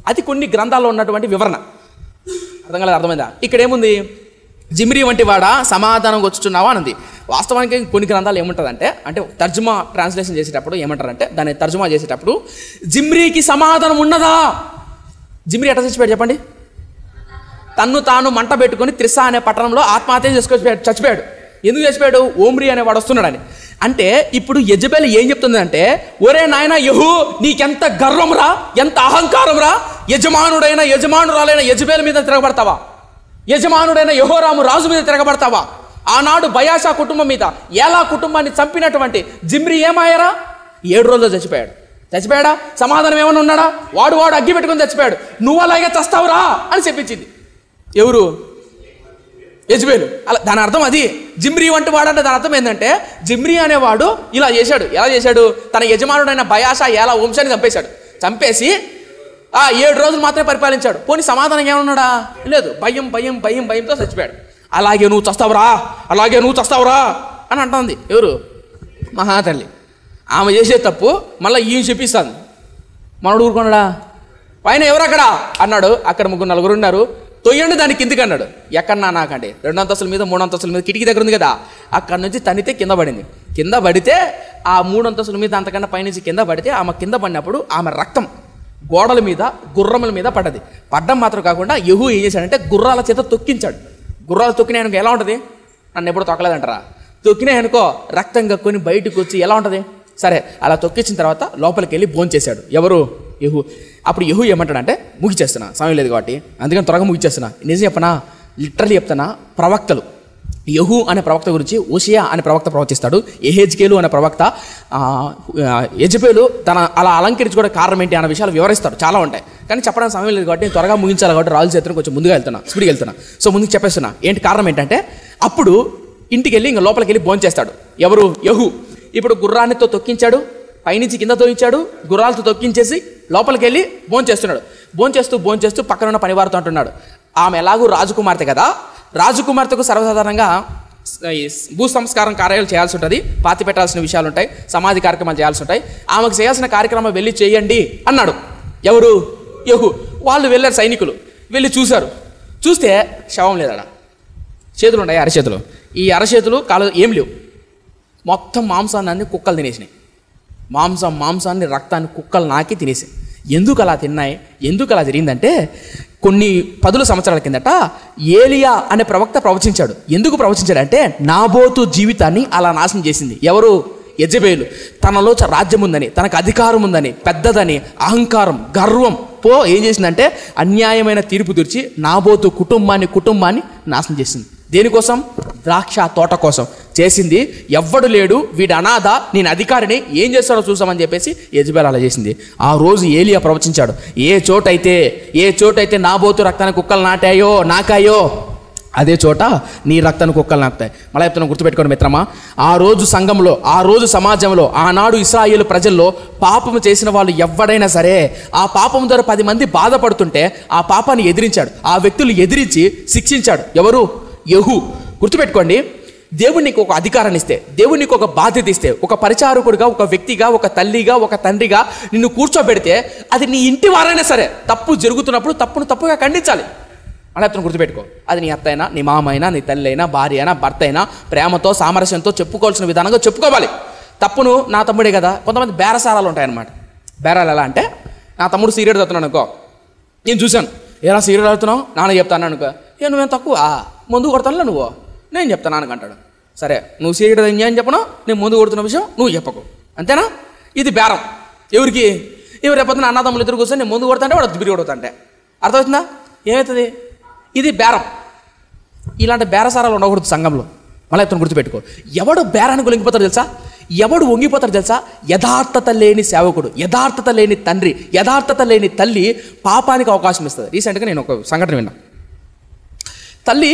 అది కొన్ని గ్రంథాల్లో ఉన్నటువంటి వివరణ. అర్థమైందా? ఇక్కడ ఏముంది, జిమ్రీ వంటి వాడా సమాధానం వచ్చుచున్నావా అని. వాస్తవానికి కొన్ని గ్రంథాలు ఏముంటుందంటే, అంటే తర్జుమా ట్రాన్స్లేషన్ చేసేటప్పుడు ఏమంటారంటే, దాన్ని తర్జుమా చేసేటప్పుడు జిమ్రీకి సమాధానం ఉన్నదా. జిమ్రీ ఎట్లా చచ్చిపోయాడు చెప్పండి? తన్ను తాను మంట పెట్టుకుని త్రిస్సా అనే పట్టణంలో ఆత్మహత్య చేసుకొని చచ్చిపోయాడు. ఎందుకు చచ్చిపోయాడు? ఓమ్రీ అనేవాడు వస్తున్నాడని. అంటే ఇప్పుడు యెజబెలు ఏం చెప్తుందంటే, ఒరే నాయన యెహూ, నీకెంత గర్వం రా, ఎంత అహంకారం రా, యజమానురాలైన యెజబెలు మీద తిరగబడతావా? యజమానుడైన యెహోరాము రాజు మీద తిరగబడతావా? ఆనాడు బయాషా కుటుంబం మీద ఏలా కుటుంబాన్ని చంపినటువంటి జిమ్రీ ఏమాయరా? 7 రోజుల్లో చచ్చిపోయాడా? సమాధానం ఏమైనా ఉన్నాడా? వాడు అగ్గి పెట్టుకుని చచ్చిపోయాడు. నువ్వు అలాగే చస్తావురా అని చెప్పించింది ఎవరు? యెజబెలు. అలా దాని అర్థం అది. జిమ్రీ వంటి వాడు అంటే దాని అర్థం ఏంటంటే, జిమ్రీ అనేవాడు ఇలా చేశాడు. ఎలా చేశాడు? తన యజమానుడైన బయాషా ఏలా వంశాన్ని చంపేసి 7 రోజులు మాత్రమే పరిపాలించాడు. పోనీ సమాధానం ఏమన్నాడా? లేదు. భయంతో చచ్చిపోయాడు. అలాగే నువ్వు చస్తావురా అని అంటుంది ఎవరు? మహాతల్లి. ఆమె చేసే తప్పు మళ్ళీ ఈయన చెప్పిస్తాను. మనడు ఊరుకున్నాడా? పైన ఎవరక్కడ అన్నాడు. అక్కడ 3-4 ఉన్నారు. తొయ్యండి దాన్ని కిందికి అన్నాడు. ఎక్కడన్నా నాకండి 2 అంతస్తుల మీద 3 అంతస్తుల మీద కిటికీ దగ్గర ఉంది కదా, అక్కడ నుంచి తనితే కింద పడింది. కింద పడితే ఆ 3 అంతస్తుల మీద అంతకన్నా పైనుంచి కింద పడితే ఆమె కింద పడినప్పుడు ఆమె రక్తం గోడల మీద గుర్రముల మీద పడ్డది. పడ్డం మాత్రం కాకుండా యెహూ ఏం చేశాడంటే గుర్రాల చేత తొక్కించాడు. గుర్రాలు తొక్కినాయనుకో ఎలా ఉంటుంది? నన్ను ఎప్పుడు తొక్కలేదంటారా? తొక్కినాయనుకో రక్తం కక్కుని బయటకు వచ్చి ఎలా ఉంటుంది? సరే, అలా తొక్కించిన తర్వాత లోపలికి వెళ్ళి భోంచేశాడు. ఎవరు? యెహూ. అప్పుడు యెహూ ఏమంటాడంటే, ముగిచేస్తున్నా, సమయం లేదు కాబట్టి అందుకని త్వరగా ముగిచేస్తున్నా. నిజం చెప్పనా, లిటరల్లీ చెప్తున్నా, ప్రవక్తలు యెహూ అనే ప్రవక్త గురించి ఓషియా అనే ప్రవక్త ప్రవచిస్తాడు. యెహెజ్కేలు అనే ప్రవక్త యెజబెలు తన అలా అలంకరించుకోవడానికి కారణం ఏంటి అనే విషయాలు వివరిస్తాడు. చాలా ఉంటాయి, కానీ చెప్పడానికి సమయం లేదు కాబట్టి త్వరగా ముగించాలి కాబట్టి రాజు చేతులు కొంచెం ముందుగా స్పీడ్గా వెళ్తున్నా. సో ముందుకు చెప్పేస్తున్నా. ఏంటి కారణం ఏంటంటే, అప్పుడు ఇంటికి వెళ్ళి ఇంకా లోపలికి వెళ్ళి భోంచేస్తాడు. ఎవరు? యెహూ. ఇప్పుడు గుర్రాన్నితో తొక్కించాడు, పైనుంచి కింద తోయించాడు, గుర్రాలతో తొక్కించేసి లోపలికి వెళ్ళి భోంచేస్తున్నాడు. భోంచేస్తూ పక్కన ఉన్న పనివారితో అంటున్నాడు, ఆమె ఎలాగూ రాజకుమార్తె కదా, రాజకుమార్తెకు సర్వసాధారణంగా భూ సంస్కారం కార్యాలు చేయాల్సి ఉంటుంది, పాతి పెట్టాల్సిన విషయాలు ఉంటాయి, సమాధి కార్యక్రమాలు చేయాల్సి ఉంటాయి, ఆమెకు చేయాల్సిన కార్యక్రమం వెళ్ళి చేయండి అన్నాడు. ఎవరు? యెహూ. వాళ్ళు వెళ్ళారు, సైనికులు వెళ్ళి చూస్తే శవం లేదడా. చేతులు ఉన్నాయి, అరచేతులు. ఈ అరచేతులు కాలు ఏం లేవు, మొత్తం మాంసాన్ని కుక్కలు తినేసినాయి. మాంసాన్ని రక్తాన్ని కుక్కలు నాకి తినేసాయి. ఎందుకు అలా తిన్నాయి? ఎందుకు అలా జరిగిందంటే, కొన్ని 10 సంవత్సరాల కిందట ఏలియా అనే ప్రవక్త ప్రవచించాడు. ఎందుకు ప్రవచించాడంటే, నాబోతు జీవితాన్ని అలా నాశనం చేసింది. ఎవరు? యెజబెలు. తనలో రాజ్యం ఉందని, తనకు అధికారం ఉందని, పెద్దదని, అహంకారం, గర్వం పో ఏం చేసిందంటే అన్యాయమైన తీర్పు తీర్చి నాబోతు కుటుంబాన్ని నాశనం చేసింది. దేనికోసం? ద్రాక్ష తోట కోసం చేసింది. ఎవ్వడు లేడు, వీడు అనాథ, నేను అధికారిని, ఏం చేస్తాడో చూసామని చెప్పేసి యెజబెల్ అలా చేసింది. ఆ రోజు ఏలియా ప్రవచించాడు, ఏ చోటైతే నాబోతు రక్తాన్ని కుక్కలు నాకాయో అదే చోట నీ రక్తాన్ని కుక్కలు నాకుతాయి. మళ్ళీ చెప్తాను, గుర్తుపెట్టుకోండి మిత్రమా, ఆ రోజు సంఘంలో, ఆ రోజు సమాజంలో, ఆనాడు ఇశ్రాయేలు ప్రజల్లో పాపము చేసిన వాళ్ళు ఎవడైనా సరే ఆ పాపం ద్వారా 10 మంది బాధపడుతుంటే ఆ పాపాన్ని ఎదిరించాడు. ఆ వ్యక్తులు ఎదిరించి శిక్షించాడు. ఎవరు? యెహూ. గుర్తుపెట్టుకోండి, దేవుడు నీకు ఒక అధికారాన్ని ఇస్తే, దేవుడు నీకు ఒక బాధ్యత ఇస్తే, ఒక పరిచారకుడిగా, ఒక వ్యక్తిగా, ఒక తల్లిగా, ఒక తండ్రిగా నిన్ను కూర్చోబెడితే అది నీ ఇంటి వారైనా సరే తప్పు జరుగుతున్నప్పుడు తప్పుగా ఖండించాలి. అలా అతను గుర్తుపెట్టుకో. అది నీ అత్త అయినా, నీ మామ అయినా, నీ తల్లి అయినా, భార్య అయినా, భర్త అయినా ప్రేమతో సామరస్యంతో చెప్పుకోవాల్సిన విధానంగా చెప్పుకోవాలి. తప్పును నా తమ్ముడే కదా. కొంతమంది బేరసారాలు ఉంటాయన్నమాట. బేరాలు ఎలా అంటే, నా తమ్ముడు సీరియడ్ అవుతున్నాను అనుకో, నేను చూశాను, ఎలా సీరియడ్ అవుతున్నావు నాన్న చెప్తాను అనుకో, నువ్వేం తక్కువ ముందు కొడతానులే నువ్వు, నేను చెప్తాను నాన్నకు అంటాడు. సరే, నువ్వు సీరియడ్ అని చెప్పను, నేను ముందు కొడుతున్న విషయం నువ్వు చెప్పకు, అంతేనా? ఇది బేరం. ఎవరికి? రేపొద్దున అన్నదమ్ములు ఇద్దరు కూర్చొని నేను ముందు కొడతాంటే వాడు తిరిగి కొడుతుంటే అర్థమవుతుందా? ఏమవుతుంది? ఇది బేరం. ఇలాంటి బేరసారాలు ఉండకూడదు సంఘంలో. మళ్ళీ అతను గుర్తుపెట్టుకో. ఎవడు బేరానికి లొంగిపోతారు తెలుసా? ఎవడు వంగిపోతారు తెలుసా? యథార్థత లేని సేవకుడు, యథార్థత లేని తండ్రి, యథార్థత లేని తల్లి పాపానికి అవకాశం ఇస్తుంది. రీసెంట్గా నేను ఒక సంఘటన విన్నా. తల్లి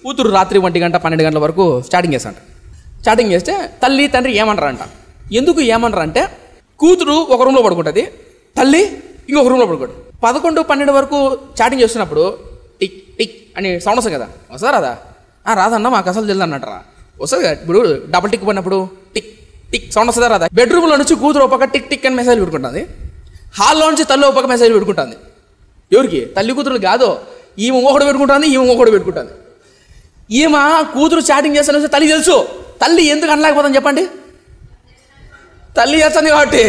కూతురు రాత్రి 1 గంట 12 గంటల వరకు చాటింగ్ చేస్తే తల్లి తండ్రి ఏమంటారంట. ఎందుకు ఏమంటారంటే, కూతురు ఒక రూమ్లో పడుకుంటుంది, తల్లి ఇంకొక రూమ్లో పడుకుంటుంది. 11, 12 వరకు చాటింగ్ చేస్తున్నప్పుడు టిక్ టిక్ అని సౌండ్ వస్తుంది కదా. వస్తుందా రాదా? రాదన్నా, మాకు అసలు తెలియదు అన్నట్రా. వస్తుంది కదా. ఇప్పుడు డబుల్ టిక్ పడినప్పుడు టిక్ టిక్ సౌండ్ వస్తుందా రాదా? బెడ్రూమ్లో నుంచి కూతురు ఒక టిక్ టిక్ అని మెసేజ్ పెట్టుకుంటుంది, హాల్లో నుంచి తల్లి ఒక మెసేజ్ పెట్టుకుంటుంది. ఎవరికి? తల్లి కూతురు కాదు, ఈమె ఒకటి పెట్టుకుంటుంది. ఈమె కూతురు చాటింగ్ చేస్తాను తల్లి తెలుసు. తల్లి ఎందుకు అనలేకపోతాను చెప్పండి? తల్లి చేస్తుంది కాబట్టి.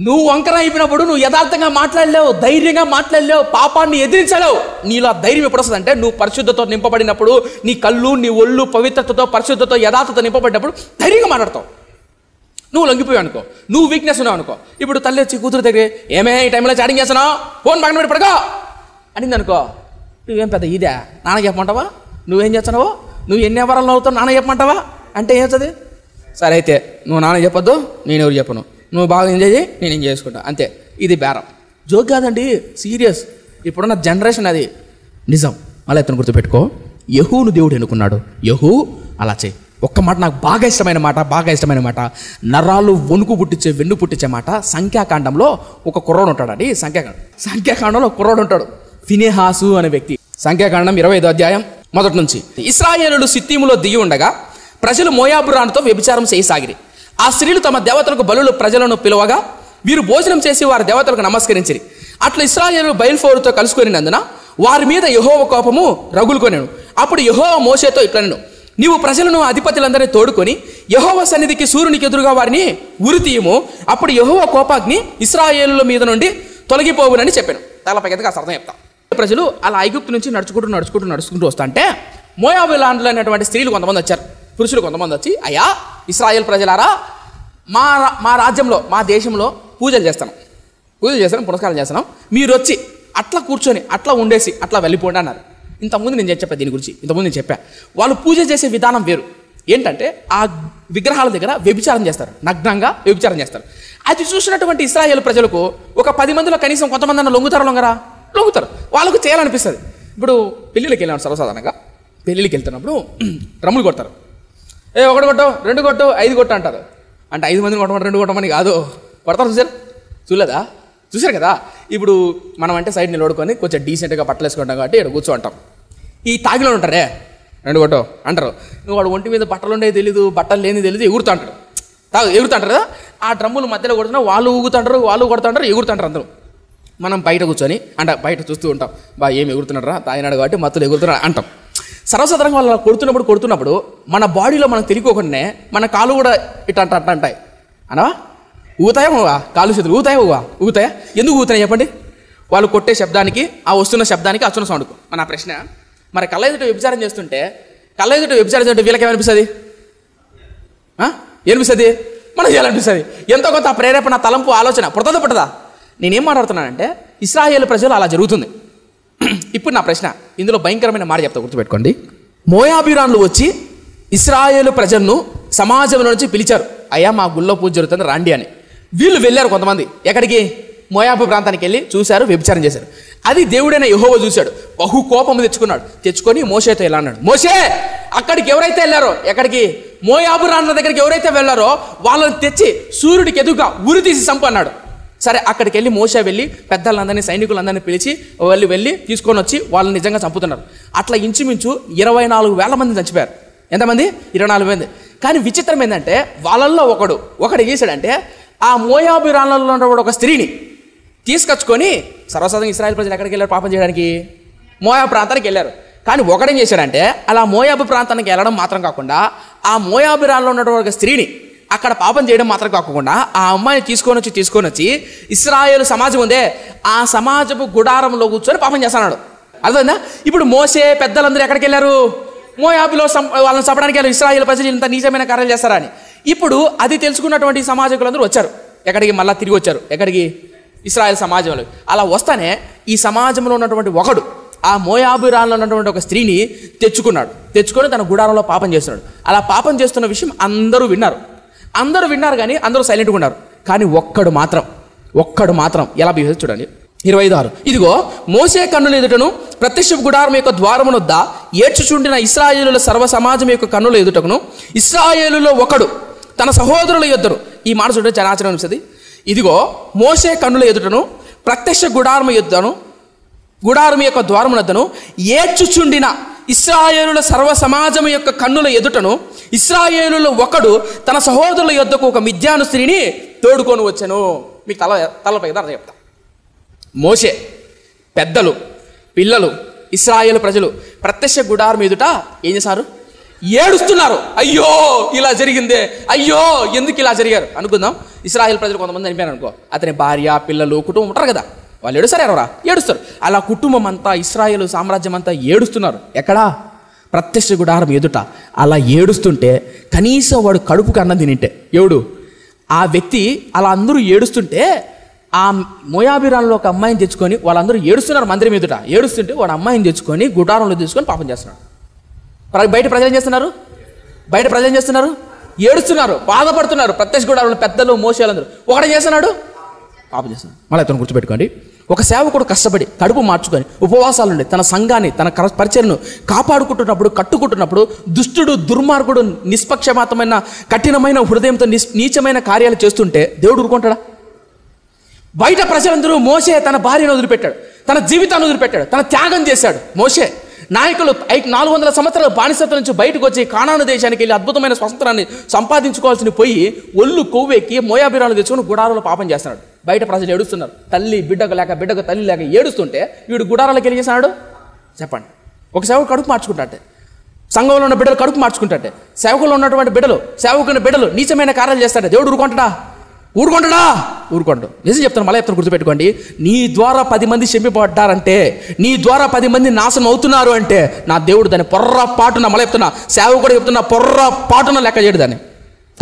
నువ్వు వంకర అయిపోయినప్పుడు నువ్వు యథార్థంగా మాట్లాడలేవు, ధైర్యంగా మాట్లాడలేవు, పాపాన్ని ఎదిరించలేవు. నీలో ధైర్యం ఎప్పుడు వస్తుంది అంటే, నువ్వు పరిశుద్ధతో నింపబడినప్పుడు, నీ కళ్ళు, నీ ఒళ్ళు పవిత్రతతో, పరిశుద్ధతో, యథార్థతో నింపబడినప్పుడు ధైర్యంగా మాట్లాడతావు. నువ్వు లొంగిపోయావు అనుకో, నువ్వు వీక్నెస్ ఉన్నావు అనుకో. ఇప్పుడు తల్లి వచ్చి కూతురు దగ్గర, ఏమే ఈ టైంలో చాటింగ్ చేస్తున్నావు, ఫోన్ పక్కన పెట్టి పడుకో అనింది అనుకో, నువ్వేం పెద్ద ఇదే నాన్న చెప్పమంటావా? నువ్వేం చేస్తున్నావో, నువ్వు ఎన్ని ఎవరాలు అవుతావు నాన్న చెప్పమంటావా అంటే ఏమవుతుంది? సరే అయితే నువ్వు నాన్న చెప్పొద్దు, నేను ఎవరు చెప్పను, నువ్వు బాగా ఎంజాయ్ చేయి, నేను ఎంజాయ్ చేసుకుంటా, అంతే. ఇది బేరం. జోక్ కాదండి, సీరియస్. ఇప్పుడున్న జనరేషన్ అది నిజం. మళ్ళీ ఎత్తను గుర్తుపెట్టుకో. యెహూను దేవుడు ఎన్నుకున్నాడు. యెహూ అలా చేయి. ఒక్క మాట నాకు బాగా ఇష్టమైన మాట, నరాలు వణుకు పుట్టించే, వెన్ను పుట్టించే మాట. సంఖ్యాకాండంలో ఒక కుర్రోడు ఉంటాడండి. సంఖ్యాకాండంలో ఒక కుర్రోడు ఉంటాడు, ఫినెహాసు అనే వ్యక్తి. సంఖ్యాకాండం 25వ అధ్యాయం మొదటి నుంచి. ఇశ్రాయేలులు సిత్తీములో దిగి ఉండగా ప్రజలు మోయాబు రాణితో వ్యభిచారం చేయసాగిరి. ఆ స్త్రీలు తమ దేవతలకు బలులు ప్రజలను పిలువగా వీరు భోజనం చేసి వారి దేవతలకు నమస్కరించిరి. అట్లా ఇశ్రాయేలు బయల్ఫోరుతో కలుసుకొనినందున వారి మీద యెహోవా కోపము రగులుకొనెను. అప్పుడు యెహోవా మోషేతో ఇట్లనెను, నీవు ప్రజలను అధిపతులందరినీ తోడుకొని యెహోవా సన్నిధికి సూర్యునికి ఎదురుగా వారిని ఉరితీయము. అప్పుడు యెహోవా కోపాగ్ని ఇశ్రాయేలుల మీద నుండి తొలగిపోవునని చెప్పాను. తలపైకి అర్థం చెప్తాం. ప్రజలు అలా ఐగుప్తు నుంచి నడుచుకుంటూ వస్తుంటే మోయాబు లాండ్లు అనేటువంటి స్త్రీలు కొంతమంది వచ్చారు, పురుషులు కొంతమంది వచ్చి, అయ్యా ఇశ్రాయేల్ ప్రజలారా, మా రాజ్యంలో, మా దేశంలో పూజలు చేస్తాం, పునస్కారం చేస్తున్నాం, మీరు వచ్చి అట్లా కూర్చొని, అట్లా ఉండేసి, అట్లా వెళ్ళిపోండి అన్నారు. ఇంతకుముందు నేను చెప్పా దీని గురించి. వాళ్ళు పూజ చేసే విధానం వేరు. ఏంటంటే ఆ విగ్రహాల దగ్గర వ్యభిచారం చేస్తారు, నగ్నంగా వ్యభిచారం చేస్తారు. అది చూసినటువంటి ఇశ్రాయేల్ ప్రజలకు ఒక 10 మందిలో కనీసం కొంతమంది అన్న లొంగుతారు. వాళ్ళకు చేయాలనిపిస్తుంది. ఇప్పుడు పెళ్ళిళ్ళకి వెళ్ళాను, సర్వసాధారణంగా పెళ్ళిళ్ళకి వెళ్తున్నప్పుడు డ్రమ్ములు కొడతారు. 1 కొట్టు, 2 కొట్టు, 5 కొట్టు అంటారు. అంటే 5 మందిని కొట్టమని 2 కొట్టమని కాదు, కొడతారు. చూసారు కదా. ఇప్పుడు మనం అంటే సైడ్ నిలబడుకొని కొంచెం డీసెంట్గా బట్టలు వేసుకుంటాం కాబట్టి ఇక్కడ కూర్చోంటాం. ఈ తాగిలో ఉంటారే 2 కొట్టు అంటారు. వాడు ఒంటి మీద బట్టలు ఉండేది తెలీదు, బట్టలు లేని తెలీదు, ఎగురుతుంటారు కదా. ఆ డ్రమ్ములు మధ్యలో కొడుతున్నా వాళ్ళు ఊగుతుంటారు, వాళ్ళు కొడుతుంటారు, ఎగురుతుంటారు అందరూ. మనం బయట కూర్చొని అంటే బయట చూస్తూ ఉంటాం, ఏం ఎగురుతున్నారా, తాగినాడు కాబట్టి మత్తులు ఎగురుతున్నాడు అంటాం. సర్వసాధారణంగా వాళ్ళు కొడుతున్నప్పుడు మన బాడీలో మనం తెలియకోకుండానే మన కాళ్ళు కూడా ఇట్లా అంటాయి. అనవా ఊగుతాయా, కాళ్ళు చేతులు ఊగుతాయా? ఎందుకు ఊగుతాయి చెప్పండి? వాళ్ళు కొట్టే శబ్దానికి, ఆ వస్తున్న శబ్దానికి, వస్తున్న సౌండ్కు. మన ప్రశ్న, మరి కళ్ళ ఎదుట వ్యభిచారం చేస్తుంటే వీళ్ళకి ఏమనిపిస్తుంది? ఏమనిపిస్తుంది? మనకు చేయాలనిపిస్తుంది. ఎంతో కొంత ప్రేరేపణ, తలంపు, ఆలోచన పుట్టదా? నేనేం మాట్లాడుతున్నానంటే ఇశ్రాయేలు ప్రజలు అలా జరుగుతుంది. ఇప్పుడు నా ప్రశ్న, ఇందులో భయంకరమైన మాట చెప్తా, గుర్తుపెట్టుకోండి. మోయాబీరాన్లు వచ్చి ఇశ్రాయేలు ప్రజలను సమాజంలో నుంచి పిలిచారు, అయ్యా మా గుళ్ళో పూజ జరుగుతుంది రండి అని. వీళ్ళు వెళ్ళారు కొంతమంది, ఎక్కడికి? మోయాబు ప్రాంతానికి వెళ్ళి చూశారు, వ్యభిచారం చేశారు. అది దేవుడైన యెహోవా చూశాడు, బహు కోపం తెచ్చుకొని మోషేతో ఇలా అన్నాడు, మోషే అక్కడికి ఎవరైతే వెళ్ళారో, ఎక్కడికి? మోయాబు రాన్ల దగ్గరికి ఎవరైతే వెళ్ళారో వాళ్ళని తెచ్చి సూర్యుడికి ఎదురుగా ఉరి తీసి చంపు అన్నాడు. సరే, అక్కడికి వెళ్ళి మోషే వెళ్ళి పెద్దలందరినీ, సైనికులందరినీ పిలిచి వెళ్ళి తీసుకొని వచ్చి వాళ్ళని నిజంగా చంపుతున్నారు. అట్లా ఇంచుమించు 24,000 మంది చచ్చిపోయారు. ఎంతమంది? 24,000 మంది. కానీ విచిత్రం ఏంటంటే వాళ్ళల్లో ఒకడు చేశాడంటే, ఆ మోయాబీరాన్లలో ఉన్న ఒక స్త్రీని తీసుకొచ్చుకొని, సర్వసాధారణంగా ఇశ్రాయేలు ప్రజలు ఎక్కడికి వెళ్ళారు పాపం చేయడానికి? మోయాబు ప్రాంతానికి వెళ్ళారు. కానీ ఒకడేం చేశాడంటే, అలా మోయాబు ప్రాంతానికి వెళ్ళడం మాత్రం కాకుండా ఆ మోయాబీరాన్లో ఉన్నటువంటి ఒక స్త్రీని అక్కడ పాపం చేయడం మాత్రం కాకుండా ఆ అమ్మాయిని తీసుకొని వచ్చి ఇశ్రాయేలు సమాజం ఉందే ఆ సమాజపు గుడారంలో కూర్చొని పాపం చేస్తున్నాడు. అర్థమైందా? ఇప్పుడు మోసే పెద్దలందరూ ఎక్కడికి వెళ్ళారు? మోయాబులో వాళ్ళని చంపడానికి వెళ్ళారు. ఇశ్రాయేలు ప్రజలు ఇంత నీచమైన కార్యాలు చేస్తారా అని. ఇప్పుడు అది తెలుసుకున్నటువంటి సమాజకులందరూ వచ్చారు. ఎక్కడికి? మళ్ళీ తిరిగి వచ్చారు. ఎక్కడికి? ఇశ్రాయేల్ సమాజంలో. అలా వస్తానే ఈ సమాజంలో ఉన్నటువంటి ఒకడు ఆ మోయాబీరాన్లో ఉన్నటువంటి ఒక స్త్రీని తెచ్చుకొని తన గుడారంలో పాపం చేస్తున్నాడు. అలా పాపం చేస్తున్న విషయం అందరూ విన్నారు కానీ అందరూ సైలెంట్గా ఉన్నారు. కానీ ఒక్కడు మాత్రం ఎలా బిహేవ్ చూడండి. 25:6. ఇదిగో మోసే కన్నుల ఎదుటను ప్రత్యక్ష గుడారం యొక్క ద్వారమునొద్ద ఏడ్చుచుండిన ఇశ్రాయేలుల సర్వ సమాజం యొక్క కన్నుల ఎదుటకును ఇశ్రాయేలులో ఒకడు తన సహోదరుల యొద్దను, ఈ మాట చూడండి చాలా ఆశ్చర్యం అనిపిస్తుంది. ఇదిగో మోసే కన్నుల ఎదుటను ప్రత్యక్ష గుడారం యొక్క ద్వారమునొద్దను ఏడ్చుచుండిన ఇశ్రాయేలుల సర్వ సమాజం యొక్క కన్నుల ఎదుటను ఇశ్రాయేలులో ఒకడు తన సహోదరుల యొద్దకు ఒక మిద్యాను స్త్రీని తోడుకొని వచ్చాను. మీకు తలపై అర్థం చెప్తా. మోషే, పెద్దలు, పిల్లలు, ఇశ్రాయేలు ప్రజలు ప్రత్యక్ష గుడారం ఎదుట ఏం చేశారు? ఏడుస్తున్నారు. అయ్యో ఇలా జరిగిందే, అయ్యో ఎందుకు ఇలా జరిగారు అనుకుందాం. ఇశ్రాయేల్ ప్రజలు కొంతమంది చనిపోయారు అనుకో, అతని భార్య, పిల్లలు, కుటుంబం ఉంటారు కదా, వాళ్ళు ఏడుస్తారు. అలా కుటుంబం అంతా, ఇశ్రాయేలు సామ్రాజ్యం అంతా ఏడుస్తున్నారు. ఎక్కడా? ప్రత్యక్ష గుడారం ఎదుట. అలా ఏడుస్తుంటే కనీసం వాడు కడుపుకి అన్నం తినింటే, ఆ వ్యక్తి అలా అందరూ ఏడుస్తుంటే ఆ మోయాబీరాన్లో ఒక అమ్మాయిని తెచ్చుకొని, వాళ్ళందరూ ఏడుస్తున్నారు మందిరం ఎదుట, ఏడుస్తుంటే వాడు అమ్మాయిని తెచ్చుకొని గుడారంలో తీసుకొని పాపం చేస్తున్నాడు. బయట ప్రజలు ఏం చేస్తున్నారు? ఏడుస్తున్నారు, బాధపడుతున్నారు. ప్రత్యక్ష గుడారంలో పెద్దలు, మోసేలందరూ. ఒకడేం చేస్తున్నాడు? పాపం చేస్తున్నాడు. మళ్ళీ అతను గుర్తుపెట్టుకోండి, ఒక సేవకుడు కష్టపడి కడుపు మార్చుకొని ఉపవాసాలు ఉండి తన సంఘాన్ని, తన పరిచర్ను కట్టుకుంటున్నప్పుడు దుష్టుడు, దుర్మార్గుడు, నిష్పక్షపాతమైన కఠినమైన హృదయంతో నీచమైన కార్యాలు చేస్తుంటే దేవుడు ఊరుకుంటాడా? బయట ప్రజలందరూ మోసే తన భార్యను వదిలిపెట్టాడు, తన జీవితాన్ని వదిలిపెట్టాడు, తన త్యాగం చేశాడు. మోసే నాయకులు 400 సంవత్సరాల బానిసత్వం నుంచి బయటకు వచ్చి కానాను దేశానికి వెళ్ళి అద్భుతమైన స్వతంత్రాన్ని సంపాదించుకోవాల్సిన పోయి ఒళ్ళు కొవ్వెక్కి మోయాబీరాలు తెచ్చుకొని గుడారంలో పాపం చేస్తున్నాడు. బయట ప్రజలు ఏడుస్తున్నారు. బిడ్డకు తల్లి లేక ఏడుస్తుంటే వీడు గుడారాలకు వెళ్ళి చేస్తున్నాడు. చెప్పండి. ఒక సేవకుడు కడుపు మార్చుకుంటాటే, సంఘంలో ఉన్న బిడ్డలు కడుపు మార్చుకుంటాటే, సేవకుల్లో ఉన్నటువంటి సేవకుని బిడ్డలు నీచమైన కార్యాలు చేస్తాడే, దేవుడు ఊరుకుంటాడు. నిజం చెప్తాను, మళ్ళీ చెప్తాను, గుర్తుపెట్టుకోండి. నీ ద్వారా 10 మంది చెంపిపడ్డారంటే, నీ ద్వారా 10 మంది నాశనం అవుతున్నారు అంటే, నా దేవుడు దాన్ని పొర్రపాటున, మళ్ళీ చెప్తున్నా, సేవకుడు చెప్తున్నా, పొర్రపాటున లెక్క చేయడు, దాన్ని